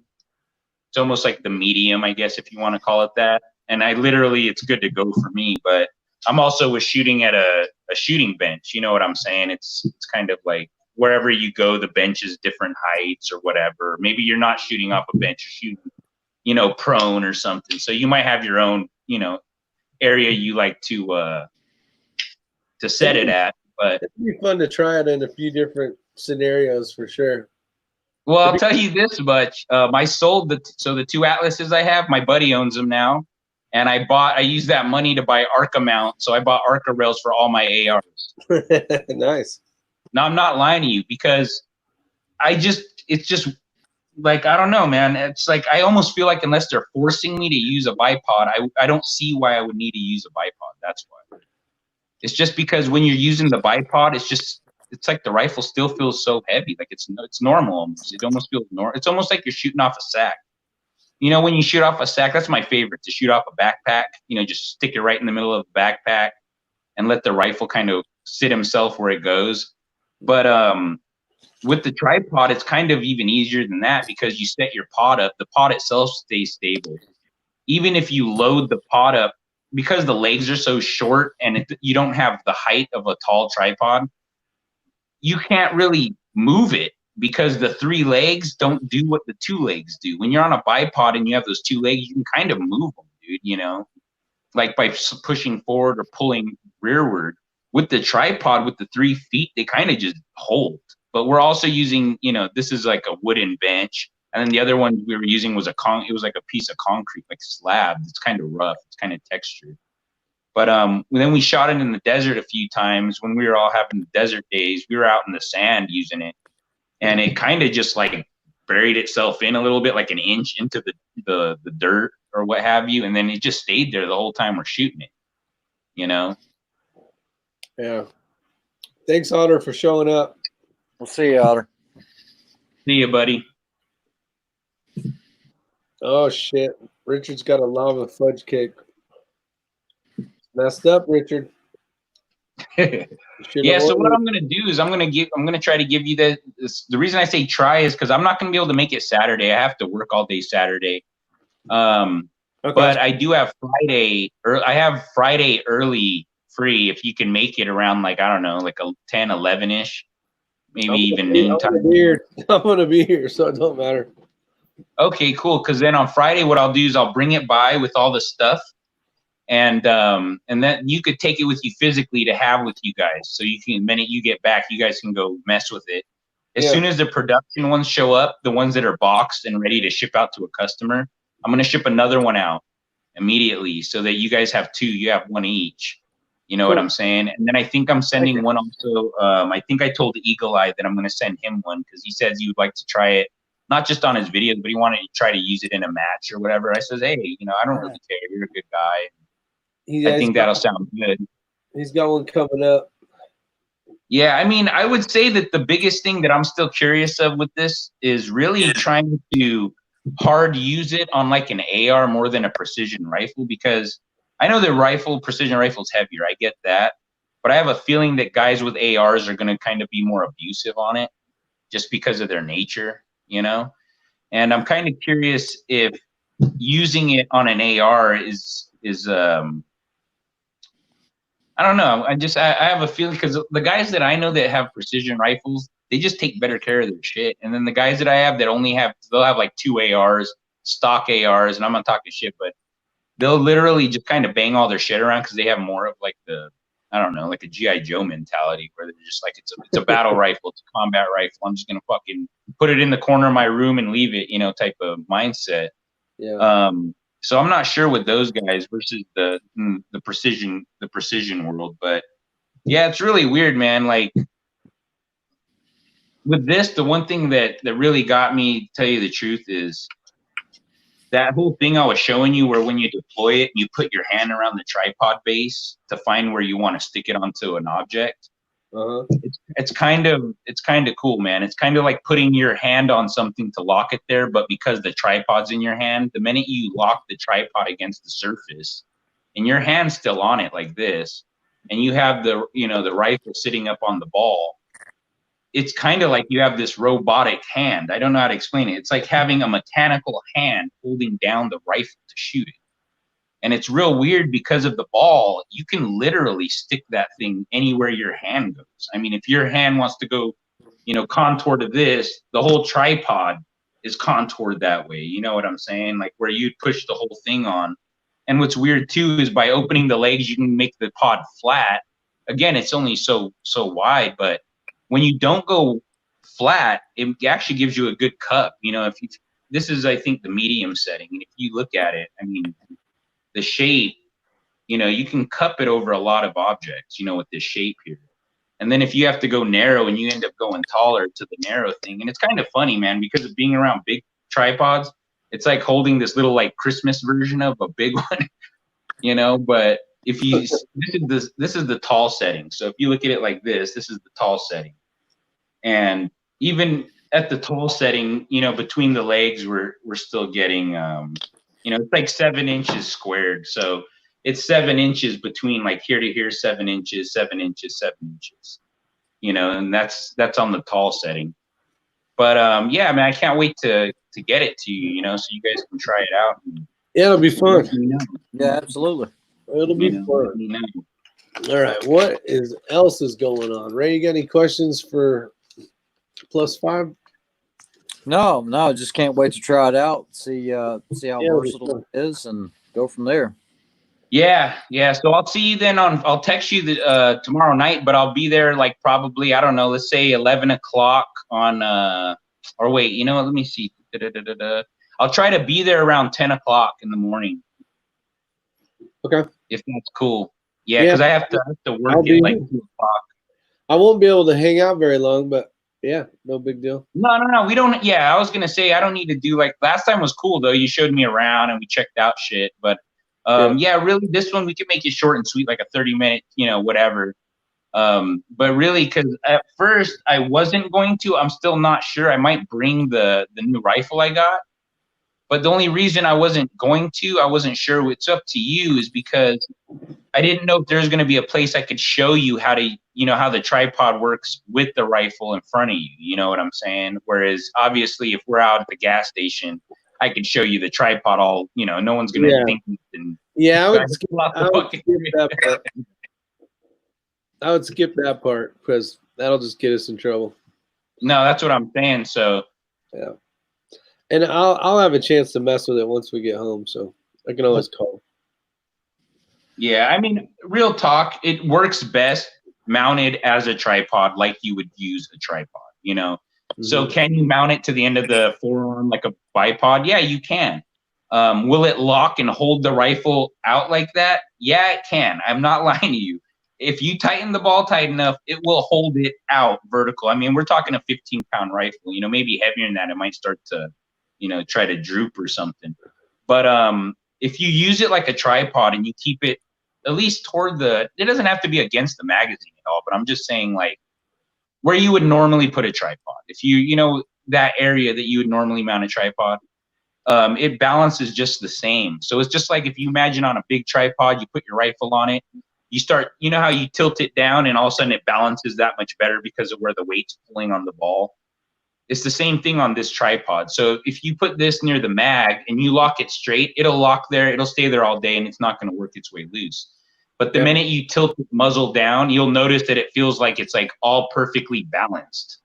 Speaker 2: It's almost like the medium, I guess, if you want to call it that. And it's good to go for me. But I'm also shooting at a shooting bench. You know what I'm saying? It's kind of like wherever you go, the bench is different heights or whatever. Maybe you're not shooting off a bench, you're shooting, prone or something. So you might have your own, area you like to set it at. But
Speaker 1: it'd be fun to try it in a few different scenarios for sure.
Speaker 2: Well, I'll tell you this much. I sold the 2 Atlases I have. My buddy owns them now. And I used that money to buy Arca mount. So I bought Arca rails for all my ARs.
Speaker 1: Nice.
Speaker 2: No, I'm not lying to you because it's just like, I don't know, man. It's like I almost feel like unless they're forcing me to use a bipod, I don't see why I would need to use a bipod. That's why. It's just because when you're using the bipod, it's like the rifle still feels so heavy. Like it's normal almost. It almost feels normal. It's almost like you're shooting off a sack. You know, when you shoot off a sack, that's my favorite, to shoot off a backpack. You know, just stick it right in the middle of the backpack and let the rifle kind of sit himself where it goes. But with the tripod, it's kind of even easier than that because you set your pod up. The pod itself stays stable. Even if you load the pod up, because the legs are so short and you don't have the height of a tall tripod, you can't really move it because the 3 legs don't do what the 2 legs do. When you're on a bipod and you have those 2 legs, you can kind of move them, dude, you know, like by pushing forward or pulling rearward. With the tripod, with the 3 feet, they kind of just hold. But we're also using, you know, this is like a wooden bench. And then the other one we were using was it was like a piece of concrete, like slab. It's kind of rough. It's kind of textured. But then we shot it in the desert a few times when we were all having the desert days. We were out in the sand using it. And it kind of just like buried itself in a little bit, like an inch into the dirt or what have you. And then it just stayed there the whole time we're shooting it, you know?
Speaker 1: Yeah. Thanks, Otter, for showing up.
Speaker 4: We'll see you, Otter.
Speaker 2: See you, buddy.
Speaker 1: Oh, shit. Richard's got a lava fudge cake. Messed up, Richard.
Speaker 2: Yeah, so what I'm gonna do is I'm gonna try to give you the reason I say try is because I'm not gonna be able to make it Saturday. I have to work all day Saturday. Okay. But I do have Friday, or I have Friday early free if you can make it around like, I don't know, like a 10, 11-ish, maybe even noon time.
Speaker 1: I'm gonna be here, so it don't matter.
Speaker 2: Okay, cool. Because then on Friday, what I'll do is I'll bring it by with all the stuff. And then you could take it with you physically to have with you guys. So you can, the minute you get back, you guys can go mess with it. As soon as the production ones show up, the ones that are boxed and ready to ship out to a customer, I'm going to ship another one out immediately so that you guys have 2. You have 1 each. You know what I'm saying? And then I think I'm sending one also. I think I told Eagle Eye that I'm going to send him one because he says he would like to try it, not just on his videos, but he wanted to try to use it in a match or whatever. I says, hey, you know, I don't really care. You're a good guy. I think that'll sound good.
Speaker 1: He's got one coming up.
Speaker 2: Yeah, I mean, I would say that the biggest thing that I'm still curious of with this is really trying to hard use it on like an AR more than a precision rifle, because I know the precision rifle's heavier. I get that. But I have a feeling that guys with ARs are going to kind of be more abusive on it just because of their nature, you know? And I'm kind of curious if using it on an AR is I don't know. I have a feeling because the guys that I know that have precision rifles, they just take better care of their shit. And then the guys that I have that they'll have like 2 ARs, stock ARs, and I'm not talking shit, but they'll literally just kind of bang all their shit around because they have more of like I don't know, like a G.I. Joe mentality where they're just like, it's a battle rifle, it's a combat rifle. I'm just going to fucking put it in the corner of my room and leave it, you know, type of mindset.
Speaker 1: Yeah.
Speaker 2: So I'm not sure with those guys versus the precision world, but yeah, it's really weird, man. Like with this, the one thing that really got me, to tell you the truth, is that whole thing I was showing you where when you deploy it, you put your hand around the tripod base to find where you want to stick it onto an object.
Speaker 1: Uh-huh.
Speaker 2: It's kind of cool, man. It's kind of like putting your hand on something to lock it there, but because the tripod's in your hand, the minute you lock the tripod against the surface and your hand's still on it like this, and you have the rifle sitting up on the ball, it's kind of like you have this robotic hand. I don't know how to explain it. It's like having a mechanical hand holding down the rifle to shoot it. And it's real weird because of the ball. You can literally stick that thing anywhere your hand goes. I mean, if your hand wants to go, you know, contour to this, the whole tripod is contoured that way. You know what I'm saying? Like where you push the whole thing on. And what's weird too is by opening the legs, you can make the pod flat. Again, it's only so wide, but when you don't go flat, it actually gives you a good cup. You know, this is, I think, the medium setting. And if you look at it, I mean, the shape, you know, you can cup it over a lot of objects, you know, with this shape here. And then if you have to go narrow and you end up going taller to the narrow thing, and it's kind of funny, man, because of being around tripods. It's like holding this little like Christmas version of a big one, you know. But if you this is the tall setting. So if you look at it like this is the tall setting, and even at the tall setting, you know, between the legs, we're still getting, you know, it's like 7 inches squared. So it's 7 inches between like here to here, 7 inches, 7 inches, 7 inches, you know, and that's on the tall setting. But yeah, I mean, I can't wait to get it to you, you know, so you guys can try it out.
Speaker 1: Yeah, it'll be fun.
Speaker 4: Yeah, absolutely.
Speaker 1: It'll be fun. All right, what else is going on? Ray, you got any questions for +5?
Speaker 4: No, just can't wait to try it out. See how versatile it is, and go from there.
Speaker 2: Yeah. So I'll see you then I'll text you tomorrow night, but I'll be there like probably, I don't know, let's say 11 o'clock on, or wait, you know what, let me see. I'll try to be there around 10 o'clock in the morning.
Speaker 1: Okay.
Speaker 2: If that's cool. Yeah, because I have to work at like 2 o'clock.
Speaker 1: I won't be able to hang out very long, but yeah, no big deal.
Speaker 2: No, we don't. Yeah, I was going to say, I don't need to do like, last time was cool though. You showed me around and we checked out shit, but yeah, really, this one we can make it short and sweet, like a 30-minute, you know, whatever. But really, because at first I wasn't going to. I'm still not sure. I might bring the new rifle I got, but the only reason I wasn't going to, I wasn't sure. It's up to you, is because I didn't know if there's going to be a place I could show you how to, you know, how the tripod works with the rifle in front of you. You know what I'm saying? Whereas obviously, if we're out at the gas station, I could show you the tripod all, you know, no one's going to think.
Speaker 1: Yeah, I would skip that part. I would skip that part because that'll just get us in trouble.
Speaker 2: No, that's what I'm saying. So
Speaker 1: yeah, and I'll have a chance to mess with it once we get home, so I can always call.
Speaker 2: Yeah, I mean, real talk, it works best mounted as a tripod, like you would use a tripod, you know. So can you mount it to the end of the forearm like a bipod? Yeah, you can. Will it lock and hold the rifle out like that? Yeah, it can. I'm not lying to you. If you tighten the ball tight enough, it will hold it out vertical. I mean, we're talking a 15-pound rifle, you know, maybe heavier than that. It might start to, you know, try to droop or something. But if you use it like a tripod and you keep it at least toward it doesn't have to be against the magazine at all, but I'm just saying like where you would normally put a tripod. If you know, that area that you would normally mount a tripod, it balances just the same. So it's just like if you imagine on a big tripod, you put your rifle on it, you start, you know how you tilt it down and all of a sudden it balances that much better because of where the weight's pulling on the ball. It's the same thing on this tripod. So if you put this near the mag and you lock it straight, it'll lock there, it'll stay there all day and it's not going to work its way loose. But the minute you tilt the muzzle down, you'll notice that it feels like it's like all perfectly balanced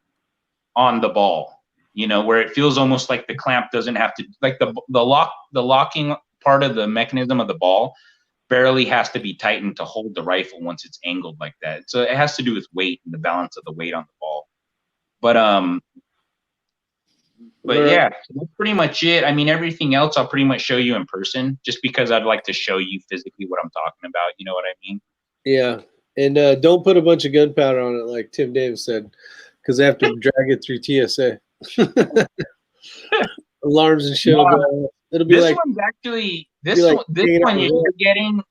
Speaker 2: on the ball, you know, where it feels almost like the clamp doesn't have to, like the locking part of the mechanism of the ball barely has to be tightened to hold the rifle once it's angled like that. So it has to do with weight and the balance of the weight on the ball. But yeah, that's pretty much it. I mean, everything else I'll pretty much show you in person, just because I'd like to show you physically what I'm talking about. You know what I mean? Yeah.
Speaker 1: And don't put a bunch of gunpowder on it, like Tim Davis said, because they have to drag it through TSA. Alarms and shit will go off. It'll be
Speaker 2: this
Speaker 1: like
Speaker 2: one's actually this one you're getting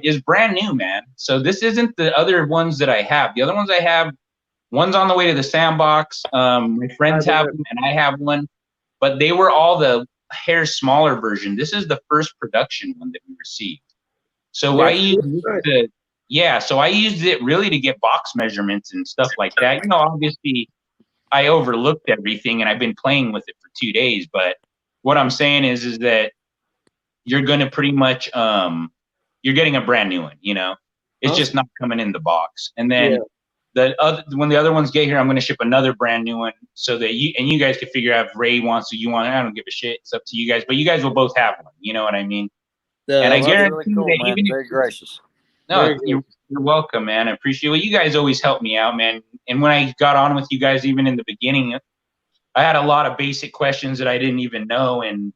Speaker 2: is brand new, man. So this isn't the other ones that I have. The other ones I have, one's on the way to the sandbox. My friends have them, and I have one. But they were all the hair smaller version. This is the first production one that we received. So I used it really to get box measurements and stuff like that. You know, obviously I overlooked everything and I've been playing with it for 2 days. But what I'm saying is that you're going to pretty much, you're getting a brand new one, you know, it's just not coming in the box. And then when the other ones get here, I'm going to ship another brand new one so that you guys can figure out if Ray wants to, I don't give a shit. It's up to you guys, but you guys will both have one. You know what I mean? And I guarantee
Speaker 4: really cool,
Speaker 2: that even
Speaker 4: very gracious.
Speaker 2: No, you're welcome, man. I appreciate it. Well, you guys always help me out, man. And when I got on with you guys, even in the beginning, I had a lot of basic questions that I didn't even know. And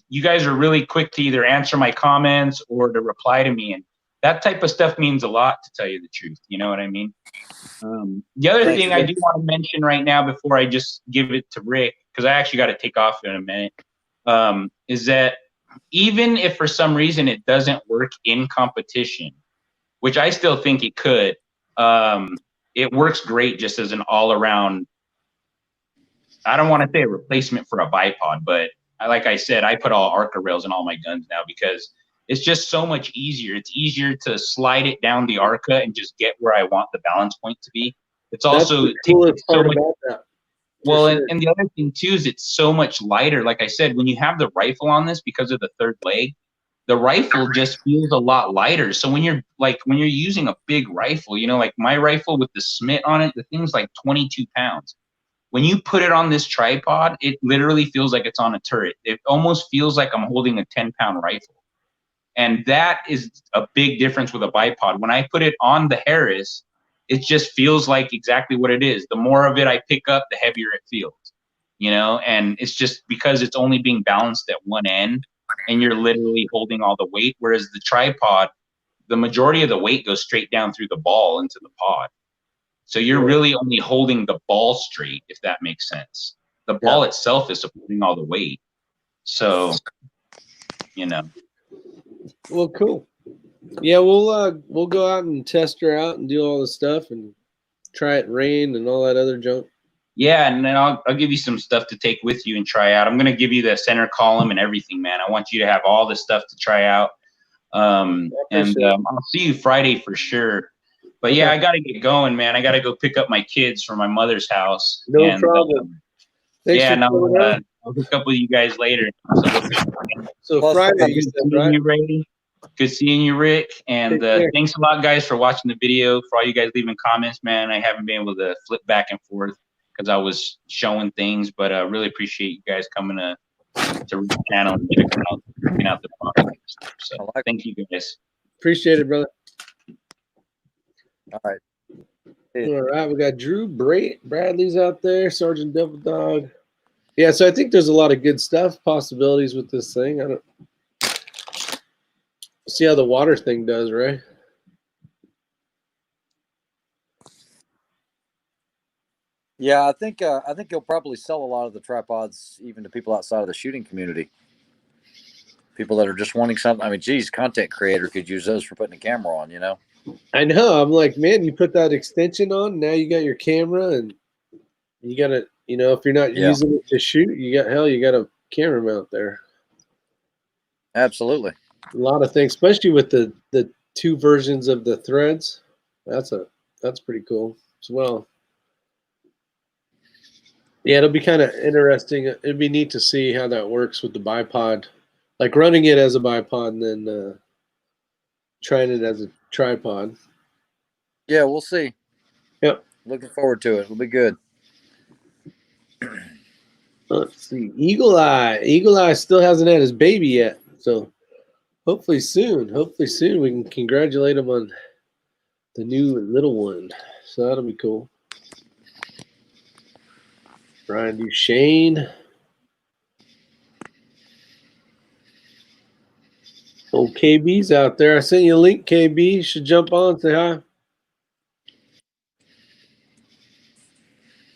Speaker 2: you guys are really quick to either answer my comments or to reply to me. And that type of stuff means a lot, to tell you the truth. You know what I mean? The other thing I do want to mention right now before I just give it to Rick because I actually got to take off in a minute, is that even if for some reason it doesn't work in competition, which I still think it could, it works great just as an all-around, I don't want to say a replacement for a bipod, but like I said, I put all ARCA rails in all my guns now because it's just so much easier. It's easier to slide it down the ARCA and just get where I want the balance point to be. It's also
Speaker 1: the coolest part about that.
Speaker 2: Well,
Speaker 1: Sure.
Speaker 2: and the other thing too is it's so much lighter. Like I said, when you have the rifle on this because of the third leg, the rifle just feels a lot lighter. So when you're using a big rifle, you know, like my rifle with the Smith on it, the thing's like 22 pounds. When you put it on this tripod, it literally feels like it's on a turret. It almost feels like I'm holding a 10-pound rifle. And that is a big difference with a bipod. When I put it on the Harris, it just feels like exactly what it is. The more of it I pick up, the heavier it feels, you know, and it's just because it's only being balanced at one end and you're literally holding all the weight. Whereas the tripod, the majority of the weight goes straight down through the ball into the pod. So you're really only holding the ball straight, if that makes sense. The ball itself is supporting all the weight. So, you know.
Speaker 1: Well, cool. Yeah, we'll go out and test her out and do all the stuff and try it rain and all that other junk.
Speaker 2: Yeah, and then I'll give you some stuff to take with you and try out. I'm gonna give you the center column and everything, man. I want you to have all this stuff to try out. I'll see you Friday for sure. But yeah, I gotta get going, man. I gotta go pick up my kids from my mother's house.
Speaker 1: No problem.
Speaker 2: I'll hook up with you guys later.
Speaker 1: So Friday, you said, right?
Speaker 2: Good seeing you, Rick. And thanks a lot, guys, for watching the video. For all you guys leaving comments, man. I haven't been able to flip back and forth because I was showing things, but I really appreciate you guys coming to the channel and checking out the podcast. So thank you, guys.
Speaker 1: Appreciate it, brother.
Speaker 4: All right.
Speaker 1: All right, we got Drew Bradley's out there, Sergeant Devil Dog. Yeah, so I think there's a lot of good stuff, possibilities with this thing. I don't see how the water thing does, right?
Speaker 4: Yeah, I think you'll probably sell a lot of the tripods even to people outside of the shooting community. People that are just wanting something. I mean, geez, content creator could use those for putting a camera on, you know?
Speaker 1: I know. I'm like, man, you put that extension on, now you got your camera, and you got to, you know, if you're not using it to shoot, you got a camera mount there.
Speaker 4: Absolutely.
Speaker 1: A lot of things, especially with the two versions of the threads. That's pretty cool as well. Yeah, it'll be kind of interesting. It'd be neat to see how that works with the bipod, like running it as a bipod and then trying it as a tripod.
Speaker 4: Yeah, we'll see.
Speaker 1: Yep.
Speaker 4: Looking forward to it. It'll be good.
Speaker 1: Let's see. Eagle Eye still hasn't had his baby yet. So hopefully soon we can congratulate him on the new little one. So that'll be cool. Brian Duchesne. Old KB's out there. I sent you a link, KB. You should jump on, say hi.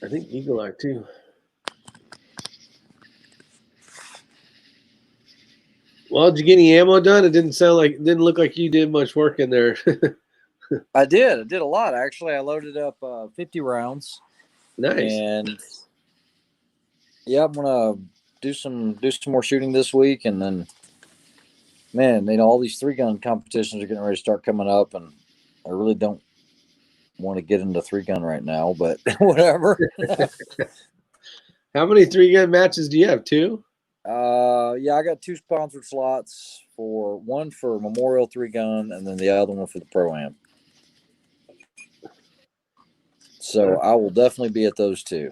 Speaker 1: I think Eagle Eye too. Well, did you get any ammo done? It didn't look like you did much work in there.
Speaker 4: I did a lot actually. I loaded up 50 rounds.
Speaker 1: Nice.
Speaker 4: And yeah, I'm gonna do some more shooting this week, and then, man, you know, all these 3-gun competitions are getting ready to start coming up, and I really don't want to get into 3-gun right now, but whatever.
Speaker 1: How many 3-gun matches do you have? 2?
Speaker 4: Yeah, I got 2 sponsored slots, one for Memorial 3-gun, and then the other one for the Pro-Am. So I will definitely be at those 2.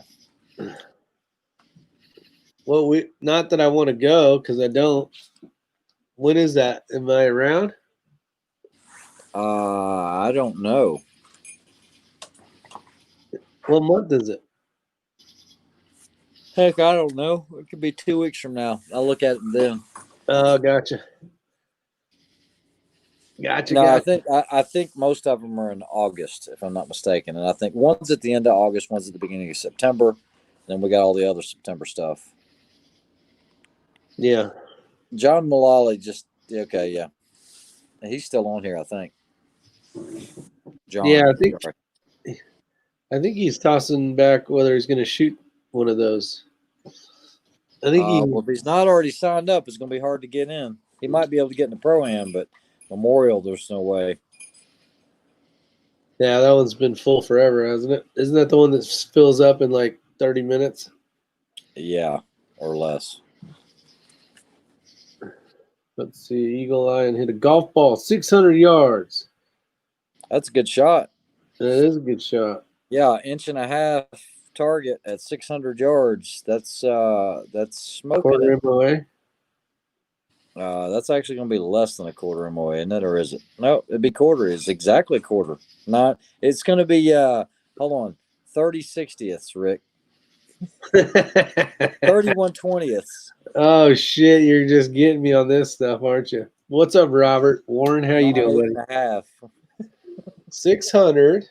Speaker 1: Well, not that I want to go because I don't. When is that? Am I around?
Speaker 4: I don't know.
Speaker 1: What month is it?
Speaker 4: Heck, I don't know. It could be 2 weeks from now. I'll look at it then.
Speaker 1: Oh, gotcha.
Speaker 4: No, I think most of them are in August, if I'm not mistaken. And I think one's at the end of August, one's at the beginning of September. Then we got all the other September stuff.
Speaker 1: Yeah.
Speaker 4: John Mullally just okay, yeah. He's still on here, I think. John.
Speaker 1: Yeah,
Speaker 4: Sorry.
Speaker 1: I think he's tossing back whether he's going to shoot one of those. I think
Speaker 4: Well, if he's not already signed up, it's going to be hard to get in. He might be able to get in the Pro-Am, but Memorial, there's no way.
Speaker 1: Yeah, that one's been full forever, hasn't it? Isn't that the one that fills up in like 30 minutes?
Speaker 4: Yeah, or less.
Speaker 1: Let's see. Eagle Eye and hit a golf ball 600 yards.
Speaker 4: That's a good shot.
Speaker 1: That is a good shot.
Speaker 4: Yeah, 1.5 inch target at 600 yards. That's smoking
Speaker 1: Quarter
Speaker 4: it.
Speaker 1: MOA.
Speaker 4: That's actually going to be less than a quarter MOA, isn't it? Or is it? No, it'd be quarter. It's exactly a quarter. Not. It's going to be. Hold on. 30/60ths, Rick. 31/20ths.
Speaker 1: Oh shit! You're just getting me on this stuff, aren't you? What's up, Robert? Warren, how you doing, buddy?
Speaker 4: 8.5.
Speaker 1: 600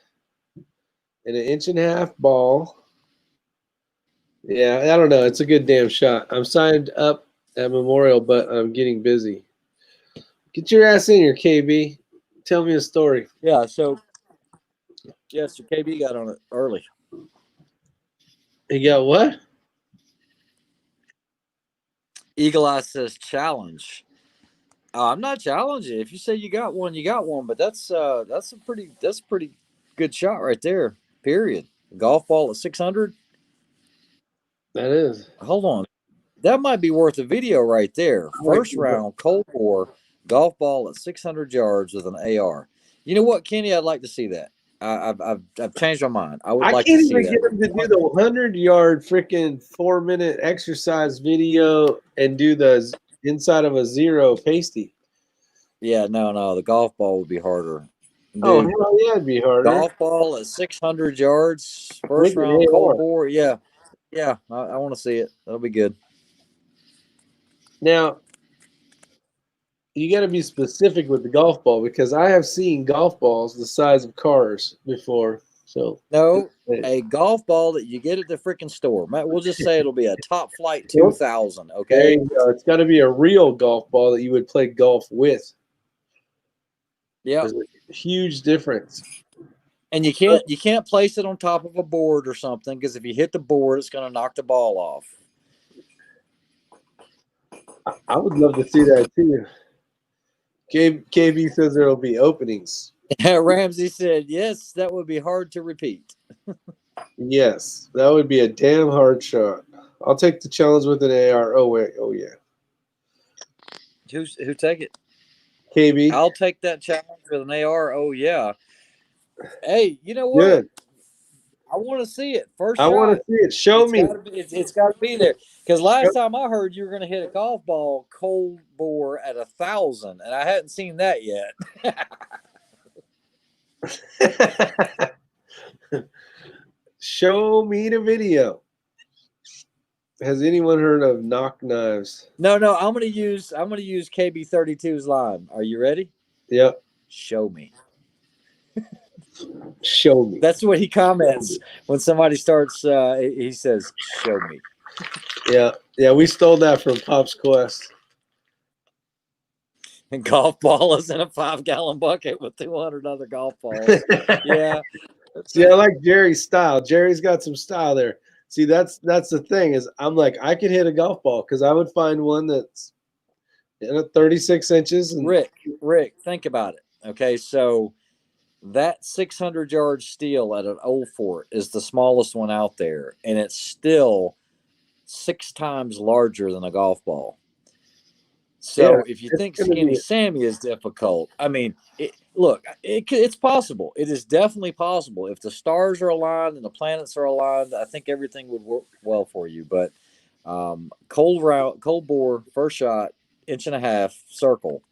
Speaker 1: and 1.5 inch ball. Yeah, I don't know. It's a good damn shot. I'm signed up at Memorial, but I'm getting busy. Get your ass in here, KB. Tell me a story.
Speaker 4: Yeah. So KB got on it early.
Speaker 1: You got what?
Speaker 4: Eagle Eye says challenge. I'm not challenging. If you say you got one, you got one. But that's a pretty good shot right there. Period. Golf ball at 600.
Speaker 1: That is.
Speaker 4: Hold on, that might be worth a video right there. First round cold bore golf ball at 600 yards with an AR. You know what, Kenny? I'd like to see that. I've changed my mind. I would like to see that. I can't even
Speaker 1: get him to do the 100-yard freaking 4-minute exercise video and do the inside of a zero pasty.
Speaker 4: Yeah, no, the golf ball would be harder. Dude,
Speaker 1: oh, hell yeah, it'd be harder.
Speaker 4: Golf ball at 600 yards, first round cold bore. Yeah, I want to see it. That'll be good.
Speaker 1: Now, you got to be specific with the golf ball because I have seen golf balls the size of cars before. So
Speaker 4: no, a golf ball that you get at the freaking store. We'll just say it'll be a Top Flight 2000. Okay,
Speaker 1: there you go. It's got to be a real golf ball that you would play golf with.
Speaker 4: Yeah,
Speaker 1: there's a huge difference.
Speaker 4: And you can't place it on top of a board or something because if you hit the board, it's going to knock the ball off.
Speaker 1: I would love to see that too. KB says there will be openings.
Speaker 4: Ramsey said, yes, that would be hard to repeat.
Speaker 1: Yes, that would be a damn hard shot. I'll take the challenge with an AR. Oh, wait. Oh, yeah.
Speaker 4: Who take it?
Speaker 1: KB.
Speaker 4: I'll take that challenge with an AR. Oh, yeah. Hey, you know what?
Speaker 1: Good.
Speaker 4: I want to see it. First
Speaker 1: I want to see it. Show me.
Speaker 4: It's got to be there. Because last time I heard you were going to hit a golf ball cold bore at 1,000, and I hadn't seen that yet.
Speaker 1: Show me the video. Has anyone heard of knock knives?
Speaker 4: No. I'm gonna use KB32's line. Are you ready?
Speaker 1: Yep.
Speaker 4: Show me.
Speaker 1: Show me.
Speaker 4: That's what he comments when somebody starts. He says, "Show me."
Speaker 1: Yeah. We stole that from Pop's Quest.
Speaker 4: And golf ball is in a 5-gallon bucket with 200 other golf balls. Yeah.
Speaker 1: See, I like Jerry's style. Jerry's got some style there. See, that's the thing is I'm like, I could hit a golf ball because I would find one that's 36 inches. And
Speaker 4: Rick, think about it. Okay, so that 600-yard steel at an Old Fort is the smallest one out there, and it's still 6 times larger than a golf ball. So if you think Skinny Sammy is difficult, I mean, it's possible. It is definitely possible. If the stars are aligned and the planets are aligned, I think everything would work well for you. But cold bore, first shot, 1.5 inch circle,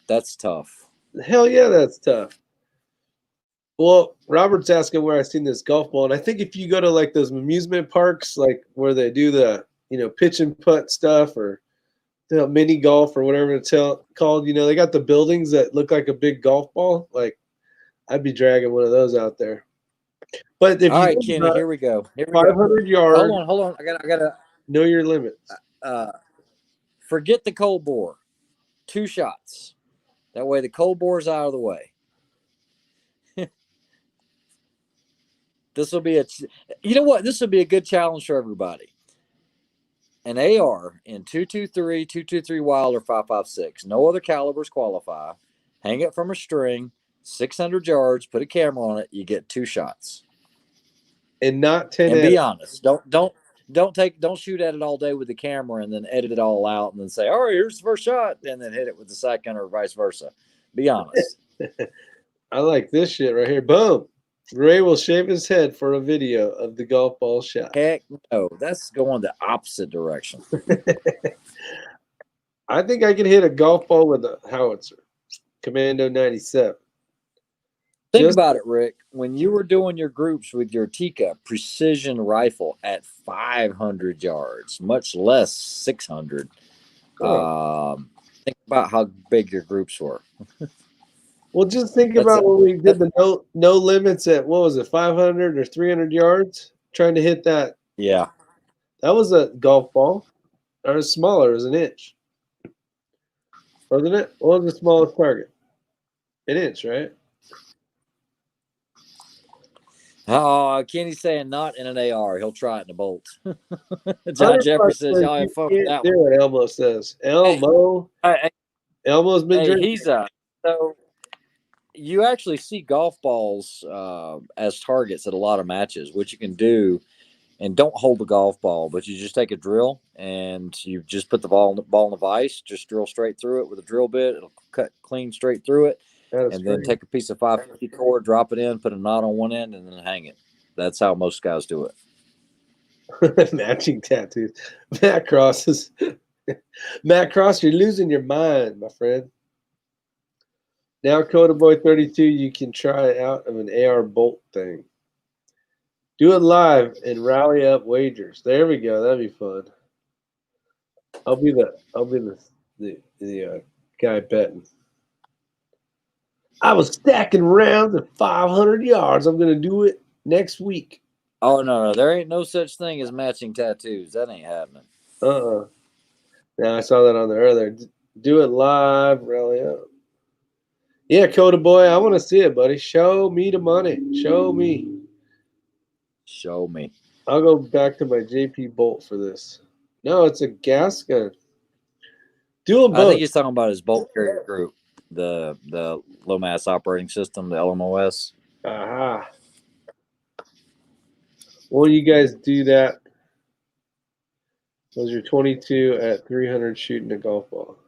Speaker 4: that's tough.
Speaker 1: Hell yeah, that's tough. Well, Robert's asking where I've seen this golf ball, and I think if you go to like those amusement parks, like where they do the pitch and putt stuff or mini golf or whatever it's called, they got the buildings that look like a big golf ball. Like, I'd be dragging one of those out there. But if
Speaker 4: All
Speaker 1: you
Speaker 4: right,
Speaker 1: think
Speaker 4: Kenny,
Speaker 1: about
Speaker 4: here we go. Here we
Speaker 1: 500
Speaker 4: go.
Speaker 1: yards,
Speaker 4: Hold on. I gotta
Speaker 1: know your limits.
Speaker 4: forget the cold bore. 2 shots. That way the cold bore is out of the way. This will be you know what? This will be a good challenge for everybody. An AR in 223, 223 Wild, or 5.56. No other calibers qualify. Hang it from a string, 600 yards. Put a camera on it. You get 2 shots.
Speaker 1: And not 10.
Speaker 4: And be honest. Don't shoot at it all day with the camera and then edit it all out and then say, all right, here's the first shot, and then hit it with the second or vice versa. Be honest.
Speaker 1: I like this shit right here. Boom. Ray will shave his head for a video of the golf ball shot.
Speaker 4: Heck no. That's going the opposite direction.
Speaker 1: I think I can hit a golf ball with a howitzer. Commando 97.
Speaker 4: Think about it, Rick. When you were doing your groups with your Tika precision rifle at 500 yards, much less 600, think about how big your groups were.
Speaker 1: Well, just think about when we did the no limits at, what was it, 500 or 300 yards? Trying to hit that.
Speaker 4: Yeah.
Speaker 1: That was a golf ball. Or it was smaller. It was an inch. Wasn't it? What was the smallest target? An inch, right?
Speaker 4: Oh, Kenny's saying not in an AR. He'll try it in a bolt. John Jeffrey says y'all have fun with that one.
Speaker 1: What Elmo says. Elmo.
Speaker 4: Hey,
Speaker 1: Elmo's been drinking.
Speaker 4: He's so you actually see golf balls as targets at a lot of matches, which you can do, and don't hold the golf ball, but you just take a drill and you just put the ball in the vise, just drill straight through it with a drill bit. It'll cut clean straight through it. And then take a piece of 550 cord, drop it in, put a knot on one end, and then hang it. That's how most guys do
Speaker 1: it. Matching tattoos. Matt Cross, you're losing your mind, my friend. Now, Coda Boy 32, you can try it out of an AR bolt thing. Do it live and rally up wagers. There we go. That'd be fun. I'll be the guy betting. I was stacking rounds at 500 yards. I'm going to do it next week.
Speaker 4: Oh, no. There ain't no such thing as matching tattoos. That ain't happening.
Speaker 1: Yeah, I saw that on there earlier. Do it live, rally up. Yeah, Coda Boy, I want to see it, buddy. Show me the money. Show me.
Speaker 4: Show me.
Speaker 1: I'll go back to my JP Bolt for this. No, it's a gas gun. Do them both.
Speaker 4: I think he's talking about his bolt carrier group. The low mass operating system, the LMOS.
Speaker 1: Aha. Will you guys do that? Was your 22 at 300 shooting a golf ball?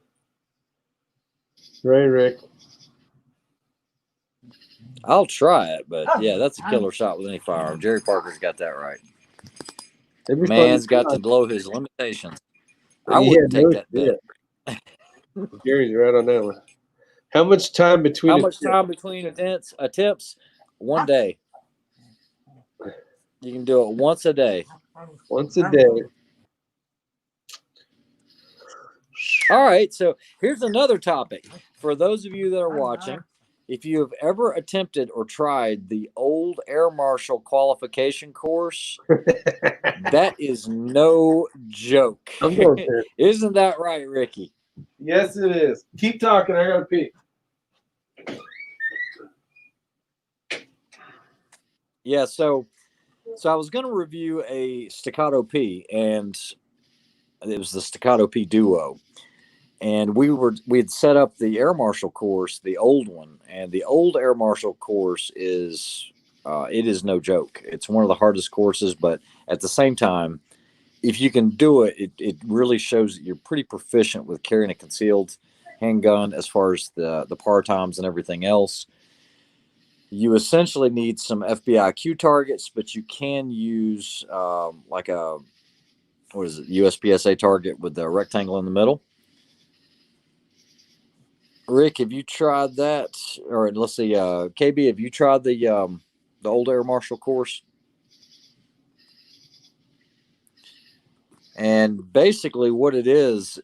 Speaker 1: Right, Rick?
Speaker 4: I'll try it, but yeah, that's a killer shot with any firearm. Jerry Parker's got that right. Man's got to blow his limitations. I wouldn't take that bet.
Speaker 1: Jerry's right on that one. How much time between
Speaker 4: attempts? 1 day. You can do it once a day.
Speaker 1: Once a day.
Speaker 4: All right, so here's another topic. For those of you that are watching, if you have ever attempted or tried the old Air Marshal qualification course, that is no joke. Isn't that right, Ricky?
Speaker 1: Yes, it is. Keep talking. I got to pee.
Speaker 4: Yeah, so I was going to review a Staccato P, and it was the Staccato P Duo. And we had set up the Air Marshal course, the old one, and the old Air Marshal course is it is no joke. It's one of the hardest courses, but at the same time, if you can do it, it really shows that you're pretty proficient with carrying a concealed handgun as far as the par times and everything else. You essentially need some FBIQ targets, but you can use like a USPSA target with the rectangle in the middle. Rick, have you tried that? Or let's see, KB, have you tried the old Air Marshal course? And basically what it is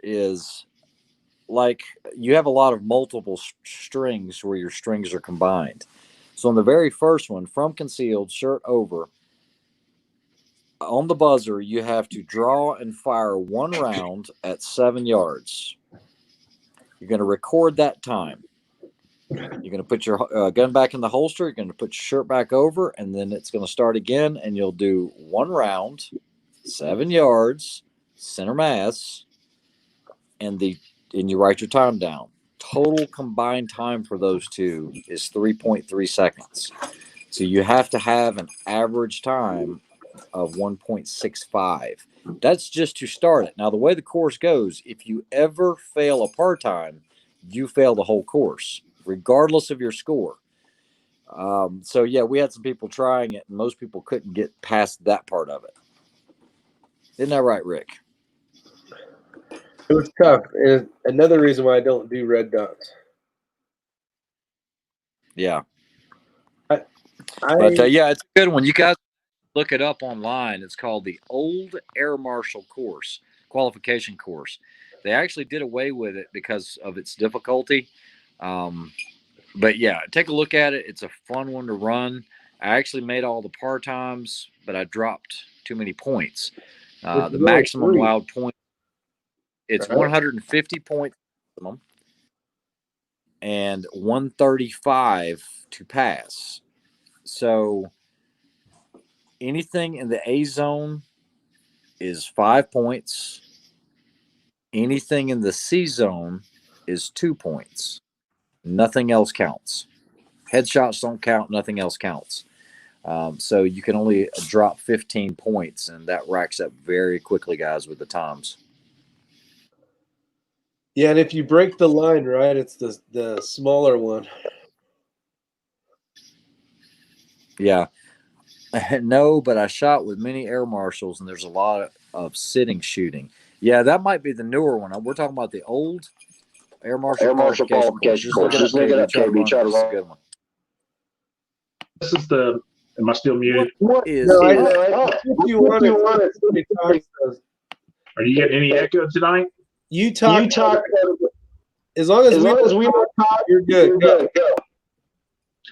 Speaker 4: like you have a lot of multiple strings where your strings are combined. So on the very first one, from concealed, shirt over, on the buzzer, you have to draw and fire 1 round at 7 yards. You're going to record that time. You're going to put your gun back in the holster. You're going to put your shirt back over, and then it's going to start again, and you'll do 1 round, 7 yards, center mass, and you write your time down. Total combined time for those two is 3.3 seconds. So you have to have an average time of 1.65. That's just to start it. Now, the way the course goes, if you ever fail a par time, you fail the whole course, regardless of your score. So, yeah, we had some people trying it, and most people couldn't get past that part of it. Isn't that right, Rick?
Speaker 1: It was tough. And another reason why I don't do red dots.
Speaker 4: Yeah.
Speaker 1: But
Speaker 4: yeah, it's a good one. You guys look it up online. It's called the Old Air Marshal course, qualification course. They actually did away with it because of its difficulty. But yeah, take a look at it. It's a fun one to run. I actually made all the par times, but I dropped too many points. The maximum allowed point, it's 150 points maximum and 135 to pass. So anything in the A zone is 5 points. Anything in the C zone is 2 points. Nothing else counts. Headshots don't count. Nothing else counts. So you can only drop 15 points, and that racks up very quickly, guys, with the times.
Speaker 1: Yeah, and if you break the line, right, it's the smaller one.
Speaker 4: Yeah. No, but I shot with many air marshals, and there's a lot of sitting shooting. Yeah, that might be the newer one. We're talking about the old air marshal qualification course. Just look it up, KB. Try to run. Good one.
Speaker 5: This is the. Am I still muted?
Speaker 4: What is?
Speaker 1: No, if you want it,
Speaker 5: are you getting any echo tonight?
Speaker 1: You talk. As long as we don't talk, you're good. Go.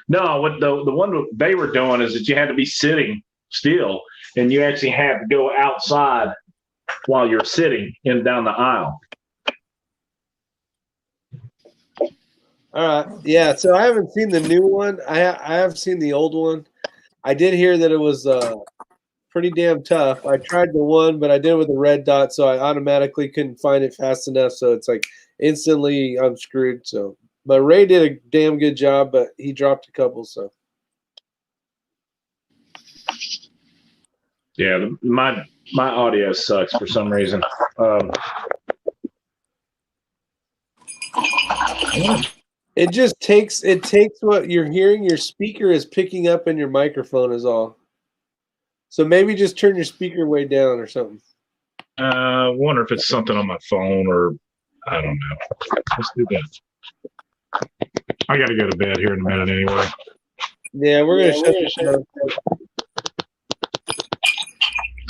Speaker 5: No, what the one they were doing is that you had to be sitting still, and you actually had to go outside while you're sitting down the aisle.
Speaker 1: All right. Yeah. So I haven't seen the new one. I have seen the old one. I did hear that it was pretty damn tough. I tried the one, but I did it with a red dot, so I automatically couldn't find it fast enough. So it's like instantly I'm screwed. So, but Ray did a damn good job, but he dropped a couple. So,
Speaker 5: yeah, my audio sucks for some reason.
Speaker 1: it takes what you're hearing. Your speaker is picking up, and your microphone is all. So maybe just turn your speaker way down or something.
Speaker 5: I wonder if it's something on my phone or I don't know. Let's do that. I got to go to bed here in a minute anyway.
Speaker 1: Yeah, we're going to shut this down.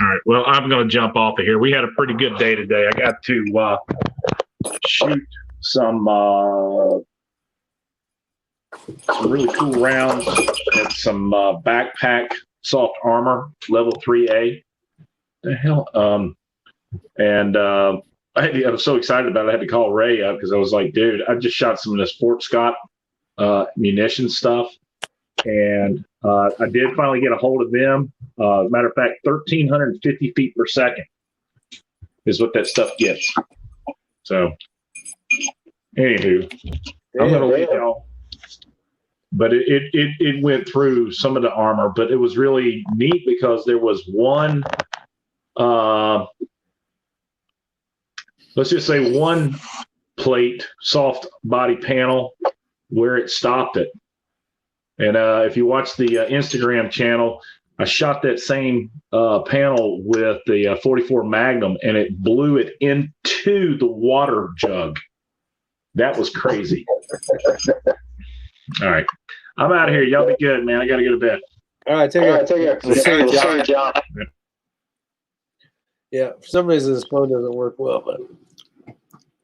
Speaker 5: All right. Well, I'm going to jump off of here. We had a pretty good day today. I got to shoot some really cool rounds at some backpack soft armor level 3A. The hell? I was so excited about it. I had to call Ray up because I was like, dude, I just shot some of this Fort Scott munition stuff. And I did finally get a hold of them. Matter of fact, 1,350 feet per second is what that stuff gets. So, anywho, I'm going to leave y'all. But it went through some of the armor, but it was really neat because there was one, let's just say one plate, soft body panel where it stopped it. And if you watch the Instagram channel, I shot that same panel with the 44 Magnum, and it blew it into the water jug. That was crazy. All right. I'm out of here. Y'all be good, man. I got to go to bed.
Speaker 1: All right. Take care. See you, John. Yeah. For some reason, this phone doesn't work well, but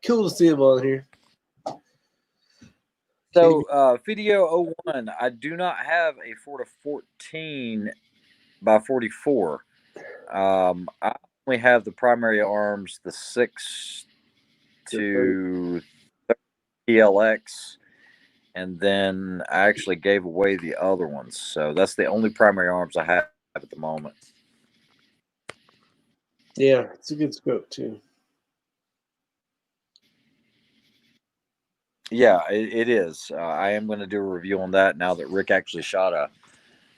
Speaker 1: cool to see him on here.
Speaker 4: So, Video 01, I do not have a 4-14 by 44. I only have the primary arms, the 6 to PLX, and then I actually gave away the other ones. So that's the only primary arms I have at the moment.
Speaker 1: Yeah, it's a good scope too.
Speaker 4: Yeah, it is. I am going to do a review on that now that Rick actually shot a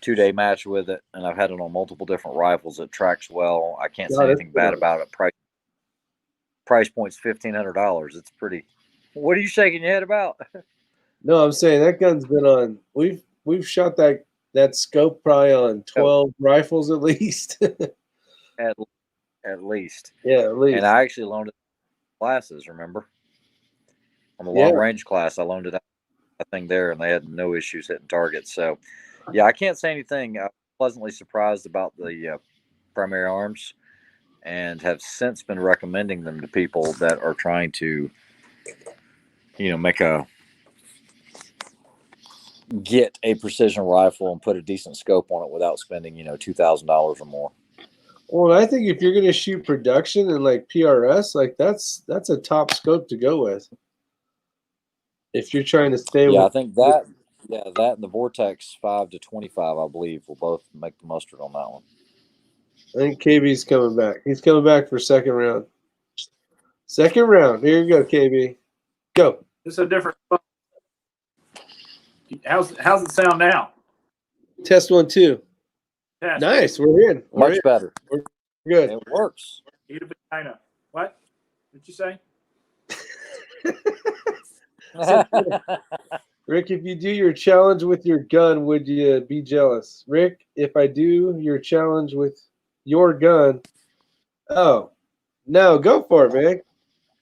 Speaker 4: 2-day match with it, and I've had it on multiple different rifles. It tracks well. I can't say anything bad about it. Price point's $1,500. It's pretty. What are you shaking your head about?
Speaker 1: No, I'm saying that gun's been on. We've shot that scope probably on 12 rifles at least.
Speaker 4: At least.
Speaker 1: Yeah, at least.
Speaker 4: And I actually loaned it classes, remember? On the long range class, I loaned it out that thing there, and they had no issues hitting targets. So, yeah, I can't say anything. I'm pleasantly surprised about the primary arms, and have since been recommending them to people that are trying to, get a precision rifle and put a decent scope on it without spending, $2,000 or more.
Speaker 1: Well, I think if you're going to shoot production and like PRS, like that's a top scope to go with. If you're trying to stay with,
Speaker 4: I think that and the Vortex 5 to 25, I believe, will both make the mustard on that one.
Speaker 1: I think KB's coming back. He's coming back for second round. Second round. Here you go, KB. Go.
Speaker 6: This is a different. How's it sound now?
Speaker 1: Test 1, 2.
Speaker 6: Test.
Speaker 1: Nice. We're in.
Speaker 4: Much better.
Speaker 1: We're good.
Speaker 4: It works.
Speaker 6: Eat a vagina. What did you say?
Speaker 1: Rick, if you do your challenge with your gun, would you be jealous? Rick, if I do your challenge with your gun, oh, no, go for it, man.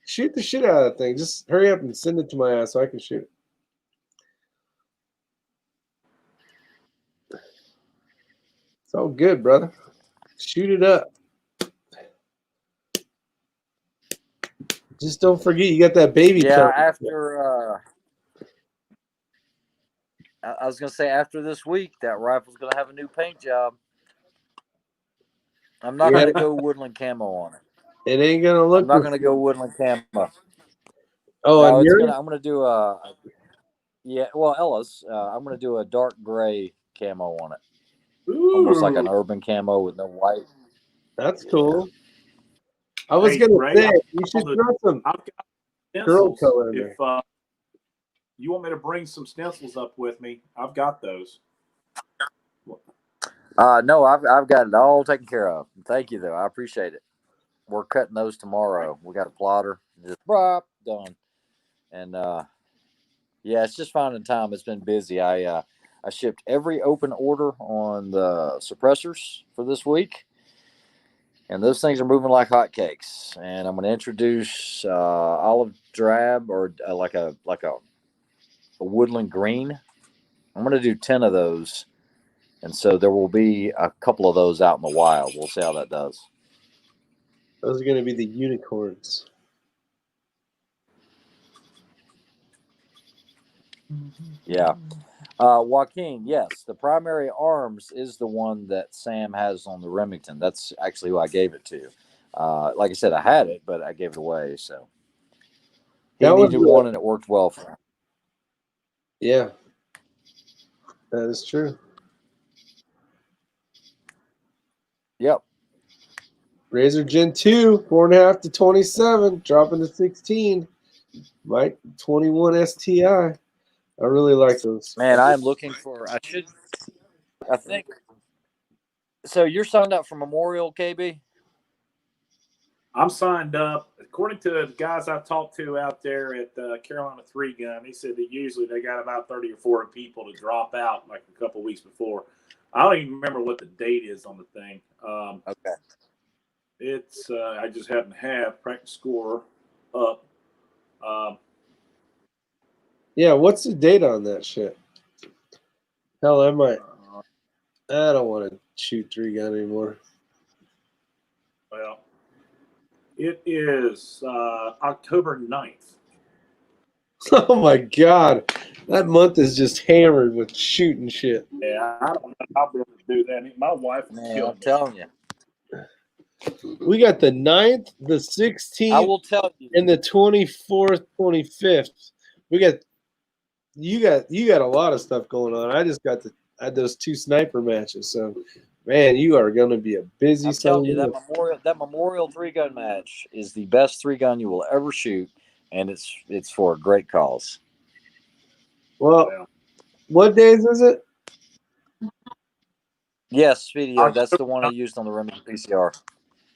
Speaker 1: Shoot the shit out of that thing. Just hurry up and send it to my ass so I can shoot it. It's all good, brother. Shoot it up. Just don't forget you got that baby.
Speaker 4: Yeah, after I was gonna say after this week, that rifle's gonna have a new paint job. I'm not gonna go woodland camo on it.
Speaker 1: It ain't gonna look.
Speaker 4: I'm not gonna go woodland camo.
Speaker 1: Oh,
Speaker 4: no, I'm gonna do Ellis. I'm gonna do a dark gray camo on it. Ooh. Almost like an urban camo with no white.
Speaker 1: That's cool. I was gonna say you should throw some girl color in there.
Speaker 6: If you want me to bring some stencils up with me, I've got those.
Speaker 4: No, I've got it all taken care of. Thank you, though. I appreciate it. We're cutting those tomorrow. We got a plotter, just done. And it's just finding time. It's been busy. I shipped every open order on the suppressors for this week, and those things are moving like hotcakes. And I'm going to introduce olive drab or like a woodland green. I'm going to do 10 of those, and so there will be a couple of those out in the wild. We'll see how that does.
Speaker 1: Those are going to be the unicorns.
Speaker 4: Yeah. Joaquin, yes, the primary arms is the one that Sam has on the Remington. That's actually who I gave it to. Like I said, I had it, but I gave it away. So he needed one, and it worked well for him.
Speaker 1: Yeah, that is true.
Speaker 4: Yep.
Speaker 1: Razor Gen 2, 4.5 to 27, dropping to 16. Mike 21 STI. I really like those.
Speaker 4: Man, I am looking for. I think. So you're signed up for Memorial, KB?
Speaker 6: I'm signed up. According to the guys I talked to out there at Carolina 3 Gun, he said that usually they got about 30 or 40 people to drop out like a couple weeks before. I don't even remember what the date is on the thing.
Speaker 4: Okay.
Speaker 6: It's I just happen to have practice score up.
Speaker 1: Yeah, what's the date on that shit? Hell, I don't want to shoot 3 gun anymore.
Speaker 6: Well, it is October 9th.
Speaker 1: Oh my God. That month is just hammered with shooting shit.
Speaker 6: Yeah, I don't know if I'll be able to do that. My wife will
Speaker 4: Man,
Speaker 6: kill
Speaker 4: I'm
Speaker 6: me.
Speaker 4: telling you.
Speaker 1: We got the 9th, the
Speaker 4: I
Speaker 1: 16th,
Speaker 4: will tell you.
Speaker 1: and the 24th, 25th. You got a lot of stuff going on. I just had those 2 sniper matches. So, man, you are going to be a busy
Speaker 4: I'm telling you
Speaker 1: Sunday.
Speaker 4: that Memorial 3-gun match is the best 3-gun you will ever shoot, and it's for a great cause.
Speaker 1: Well, what days is it?
Speaker 4: Yes, video. That's the one I used on the Remington PCR.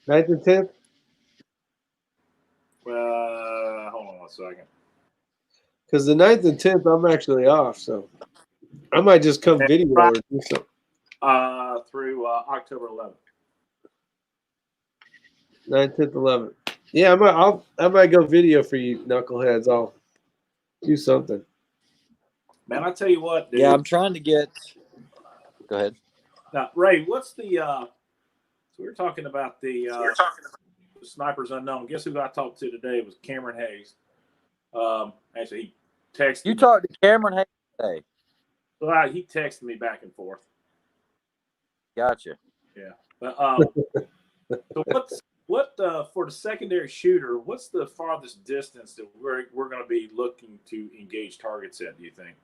Speaker 1: 9th and 10th?
Speaker 6: Hold on one second.
Speaker 1: Because the 9th and 10th, I'm actually off. So, I might just come video or do something.
Speaker 6: Through October 11th.
Speaker 1: 9th, 10th, 11th. Yeah, I might go video for you knuckleheads. I'll do something.
Speaker 6: Man, I tell you what, dude.
Speaker 4: Yeah, I'm trying to get. Go ahead.
Speaker 6: Now, Ray, what's the? So we were talking about the Snipers Unknown. Guess who I talked to today? It was Cameron Hayes. Actually, he texted.
Speaker 4: You talked to Cameron Hayes today.
Speaker 6: Well, he texted me back and forth.
Speaker 4: Gotcha.
Speaker 6: Yeah. But, so what for the secondary shooter? What's the farthest distance that we're going to be looking to engage targets at? Do you think?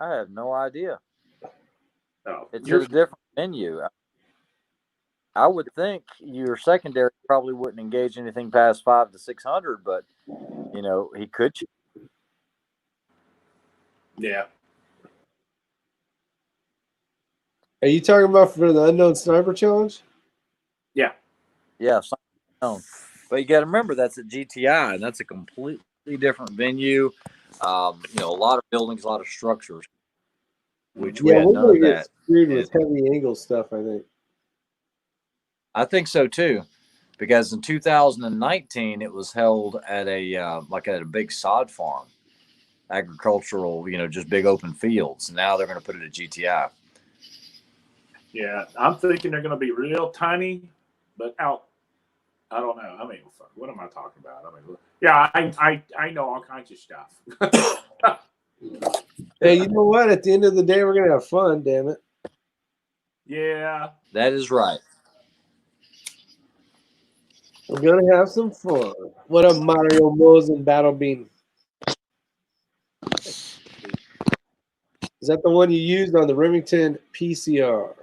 Speaker 4: I have no idea.
Speaker 6: Oh,
Speaker 4: It's a different venue. I would think your secondary probably wouldn't engage anything past 500 to 600, but he could.
Speaker 6: Yeah.
Speaker 1: Are you talking about for the Unknown Sniper Challenge?
Speaker 6: Yeah.
Speaker 4: Yeah. But you got to remember that's at GTI, and that's a completely different venue. A lot of buildings, a lot of structures. Which we had
Speaker 1: we're
Speaker 4: none
Speaker 1: going
Speaker 4: of
Speaker 1: to
Speaker 4: that.
Speaker 1: get screwed with heavy angle stuff, I think.
Speaker 4: I think so too, because in 2019 it was held at a big sod farm, agricultural, just big open fields. Now they're going to put it at GTI.
Speaker 6: Yeah, I'm thinking they're going to be real tiny, but out. I don't know. I mean, what am I talking about? I mean, yeah, I know all kinds of stuff.
Speaker 1: Hey, you know what? At the end of the day, we're going to have fun, damn it.
Speaker 6: Yeah.
Speaker 4: That is right.
Speaker 1: We're going to have some fun. What up, Mario Moz and Battle Bean? Is that the one you used on the Remington PCR?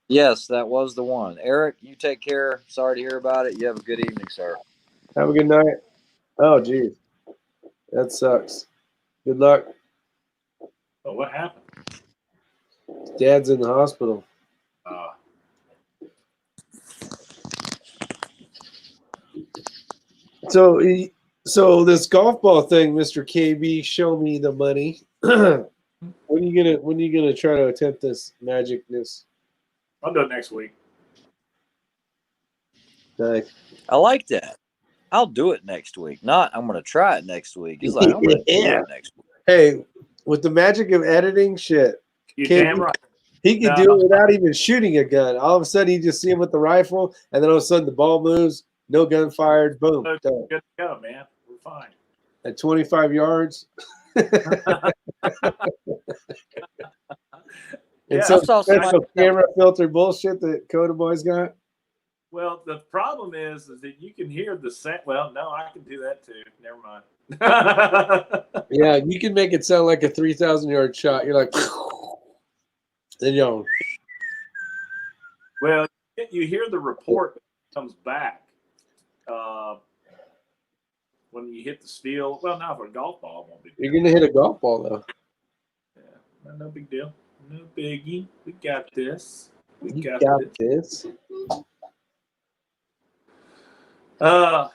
Speaker 4: Yes, that was the one. Eric, you take care. Sorry to hear about it. You have a good evening, sir.
Speaker 1: Have a good night. Oh, geez. That sucks. Good luck.
Speaker 6: Oh, what happened?
Speaker 1: Dad's in the hospital. So this golf ball thing, Mr. KB, show me the money. When are you gonna try to attempt this magicness?
Speaker 6: I'll do it next week.
Speaker 1: Nice.
Speaker 4: I like that. I'll do it next week. Not I'm going to try it next week. He's like, I'm going to do it next week.
Speaker 1: Hey, with the magic of editing, shit.
Speaker 6: You damn right.
Speaker 1: He could do it without even shooting a gun. All of a sudden, you just see him with the rifle, and then all of a sudden, the ball moves. No gun fired. Boom.
Speaker 6: Good to go, man. We're fine.
Speaker 1: At 25 yards. And so that's camera filter bullshit that Coda Boy's got.
Speaker 6: Well, the problem is that you can hear the sound. Well, no, I can do that too. Never mind.
Speaker 1: Yeah, you can make it sound like a 3,000-yard shot. You're like, then you.
Speaker 6: Well, you hear the report that comes back when you hit the steel. Well, now for a golf ball, it won't be.
Speaker 1: You're gonna hit a golf ball though.
Speaker 6: Yeah, no big deal. No biggie. We got this. We got
Speaker 1: this.
Speaker 6: I'm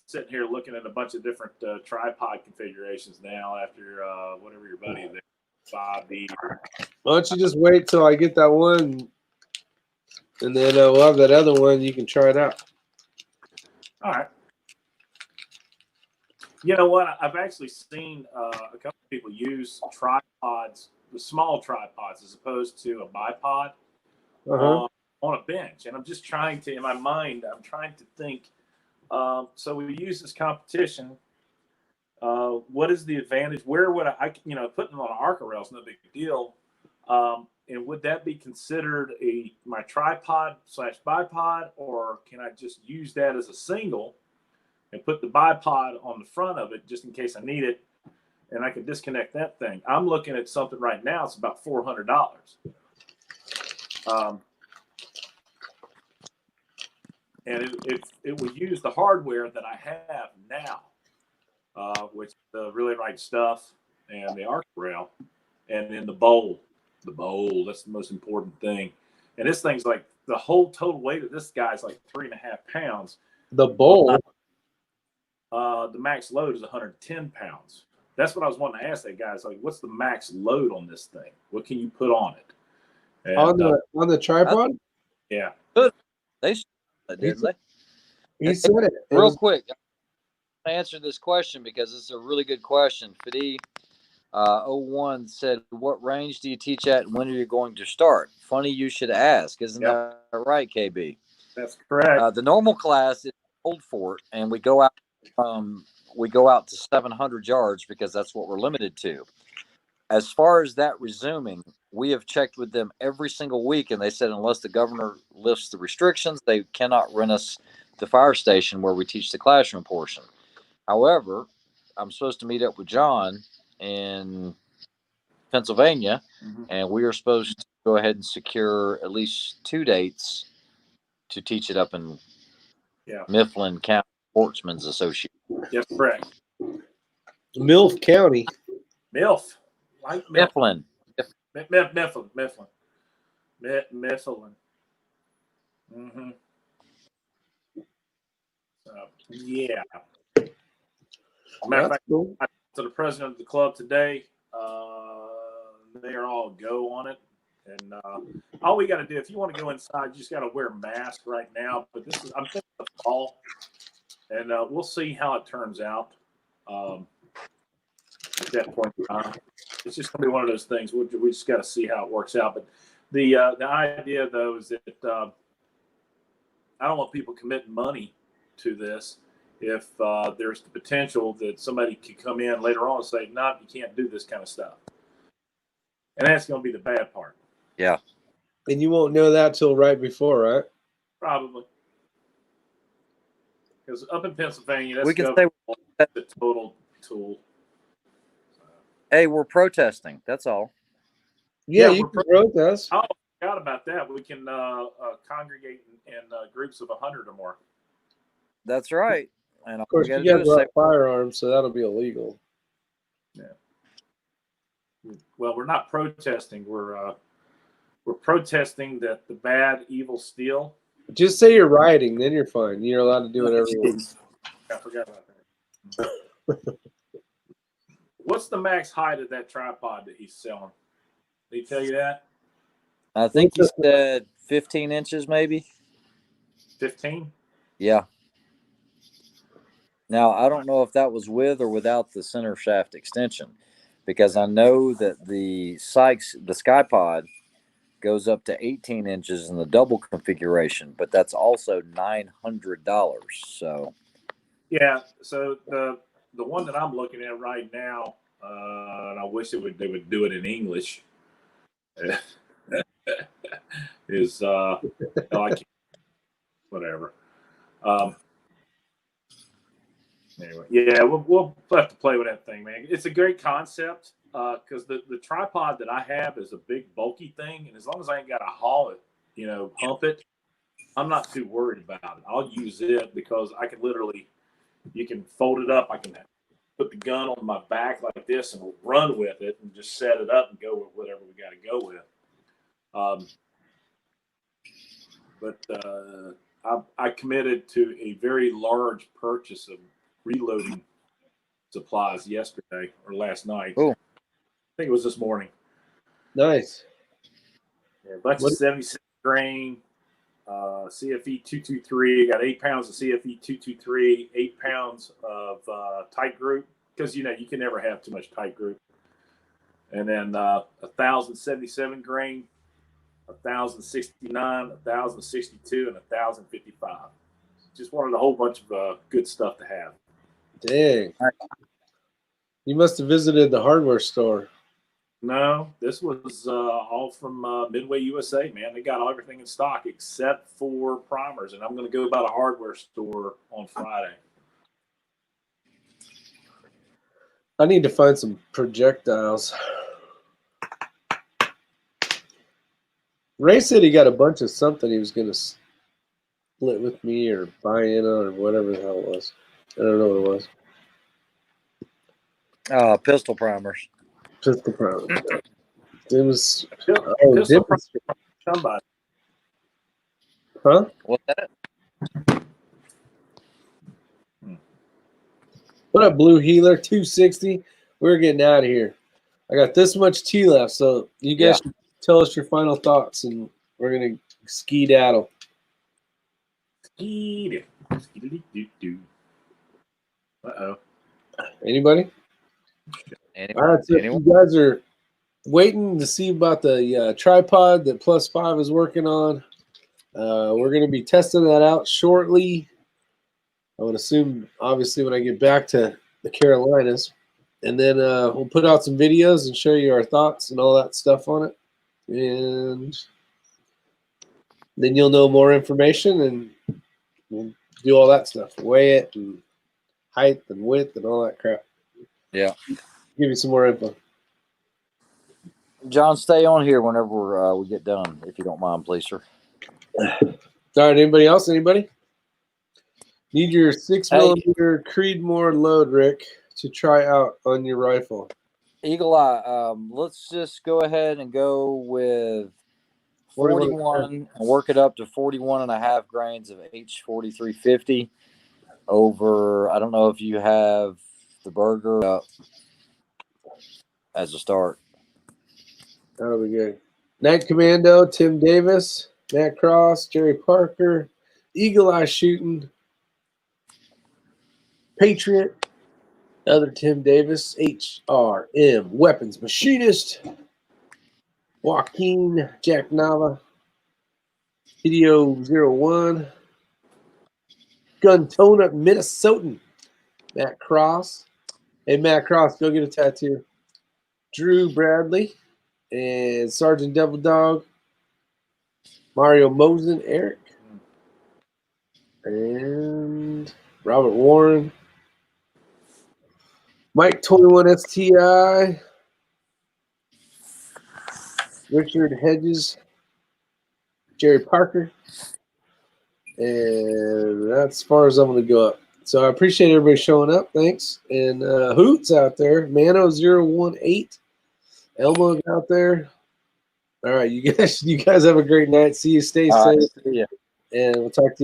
Speaker 6: sitting here looking at a bunch of different tripod configurations now after whatever your buddy there, 5D.
Speaker 1: Why don't you just wait till I get that one, and then we'll have that other one. You can try it out.
Speaker 6: All right. You know what? I've actually seen a couple of people use tripods, the small tripods, as opposed to a bipod on a bench. And I'm just trying to, in my mind, I'm trying to think. So we use this competition what is the advantage? Where would I putting it on an Arca rail is no big deal. And would that be considered my tripod / bipod, or can I just use that as a single and put the bipod on the front of it just in case I need it, and I can disconnect that thing? I'm looking at something right now. It's about $400. And it would use the hardware that I have now, which is the Really Right Stuff and the Arc rail, and then the bowl. The bowl, that's the most important thing. And this thing's like, the whole total weight of this guy's like 3.5 pounds.
Speaker 1: The bowl?
Speaker 6: The max load is 110 pounds. That's what I was wanting to ask that guy. It's like, what's the max load on this thing? What can you put on it? And,
Speaker 1: on the tripod?
Speaker 6: Yeah.
Speaker 4: They did they?
Speaker 1: He said it.
Speaker 4: Real quick, I answer this question because it's a really good question. Fiddy 01 said, "What range do you teach at, and when are you going to start?" Funny you should ask. Isn't that right, KB?
Speaker 6: That's correct.
Speaker 4: The normal class is Old Fort, and we go out. We go out to 700 yards because that's what we're limited to. As far as that resuming, we have checked with them every single week, and they said unless the governor lifts the restrictions, they cannot rent us the fire station where we teach the classroom portion. However, I'm supposed to meet up with John in Pennsylvania, and we are supposed to go ahead and secure at least 2 dates to teach it up in Mifflin County Sportsman's Association.
Speaker 6: Yes, correct.
Speaker 1: MILF County.
Speaker 6: MILF. Like
Speaker 4: Mifflin.
Speaker 6: Mifflin. Mm-hmm. Yeah. Matter of fact,
Speaker 1: cool.
Speaker 6: I talked to the president of the club today. They are all go on it. And all we got to do, if you want to go inside, you just got to wear a mask right now. But I'm thinking of fall, and we'll see how it turns out at that point in time. It's just going to be one of those things. We just got to see how it works out. But the idea, though, is that I don't want people committing money to this if there's the potential that somebody could come in later on and say, "No, you can't do this kind of stuff." And that's going to be the bad part.
Speaker 4: Yeah.
Speaker 1: And you won't know that till right before, right?
Speaker 6: Probably. Because up in Pennsylvania, that's
Speaker 4: We can say
Speaker 6: the total tool.
Speaker 4: Hey, we're protesting. That's all.
Speaker 1: Yeah, you can protest.
Speaker 6: Oh, I forgot about that. We can congregate in groups of 100 or more.
Speaker 4: That's right. And
Speaker 1: of course, you guys have firearms, so that'll be illegal.
Speaker 6: Yeah. Well, we're not protesting. We're protesting that the bad, evil steal.
Speaker 1: Just say you're rioting, then you're fine. You're allowed to do whatever you want.
Speaker 6: I forgot about that. What's the max height of that tripod that he's selling? Did he tell you that?
Speaker 4: I think he said 15 inches, maybe.
Speaker 6: 15?
Speaker 4: Yeah. Now, I don't know if that was with or without the center shaft extension, because I know that the SkyPod goes up to 18 inches in the double configuration, but that's also $900. So,
Speaker 6: yeah. So the one that I'm looking at right now, and I wish they would do it in English, is whatever. Anyway, yeah, we'll have to play with that thing, man. It's a great concept because the tripod that I have is a big, bulky thing, and as long as I ain't got to haul it, hump it, I'm not too worried about it. I'll use it because I can literally, you can fold it up. I can put the gun on my back like this and run with it and just set it up and go with whatever we got to go with. But I committed to a very large purchase of reloading supplies yesterday or last night.
Speaker 4: Cool.
Speaker 6: I think it was this morning.
Speaker 1: Nice.
Speaker 6: Yeah, a bunch of 76 grain, CFE 223. Got 8 pounds of CFE 223, 8 pounds of tight group, because you can never have too much tight group. And then 1,077 grain, 1,069, 1,062, and 1,055. Just wanted a whole bunch of good stuff to have.
Speaker 1: Dang. You must have visited the hardware store.
Speaker 6: No, this was all from Midway USA, man. They got everything in stock except for primers, and I'm going to go by the hardware store on Friday.
Speaker 1: I need to find some projectiles. Ray said he got a bunch of something he was going to split with me or buy in on or whatever the hell it was. I don't know what it was.
Speaker 4: Pistol primers.
Speaker 1: Pistol primer. It was
Speaker 6: Pistol primer, somebody.
Speaker 1: Huh?
Speaker 4: What's that?
Speaker 1: What up, Blue Healer? 260. We're getting out of here. I got this much tea left, so you guys should tell us your final thoughts, and we're gonna ski-daddle.
Speaker 6: Uh-oh.
Speaker 1: Anybody? All right, so you guys are waiting to see about the tripod that Plus5 is working on. We're going to be testing that out shortly. I would assume, obviously, when I get back to the Carolinas. And then we'll put out some videos and show you our thoughts and all that stuff on it. And then you'll know more information, and we'll do all that stuff. Weigh it and height and width and all that crap.
Speaker 4: Yeah.
Speaker 1: Give you some more info.
Speaker 4: John, stay on here whenever we get done, if you don't mind, please, sir.
Speaker 1: All right, anybody else? Anybody? Need your 6mm Creedmoor load, Rick, to try out on your rifle.
Speaker 4: Eagle Eye, let's just go ahead and go with 41 and work it up to 41.5 grains of H4350 over, I don't know if you have the burger as a start.
Speaker 1: That'll be good. Night Commando, Tim Davis, Matt Cross, Jerry Parker, Eagle Eye Shooting, Patriot, other Tim Davis, HRM Weapons Machinist, Joaquin, Jack Nava, Video 01, Gun Tone Up Minnesotan, Matt Cross. Hey, Matt Cross, go get a tattoo. Drew Bradley and Sergeant Devil Dog, Mario Mosen, Eric, and Robert Warren, Mike 21 STI, Richard Hedges, Jerry Parker, and that's as far as I'm going to go up. So I appreciate everybody showing up. Thanks. And Hoots out there, Mano018, Elmo out there. All right, you guys have a great night. See you. Stay safe.
Speaker 4: See ya.
Speaker 1: And we'll talk to you.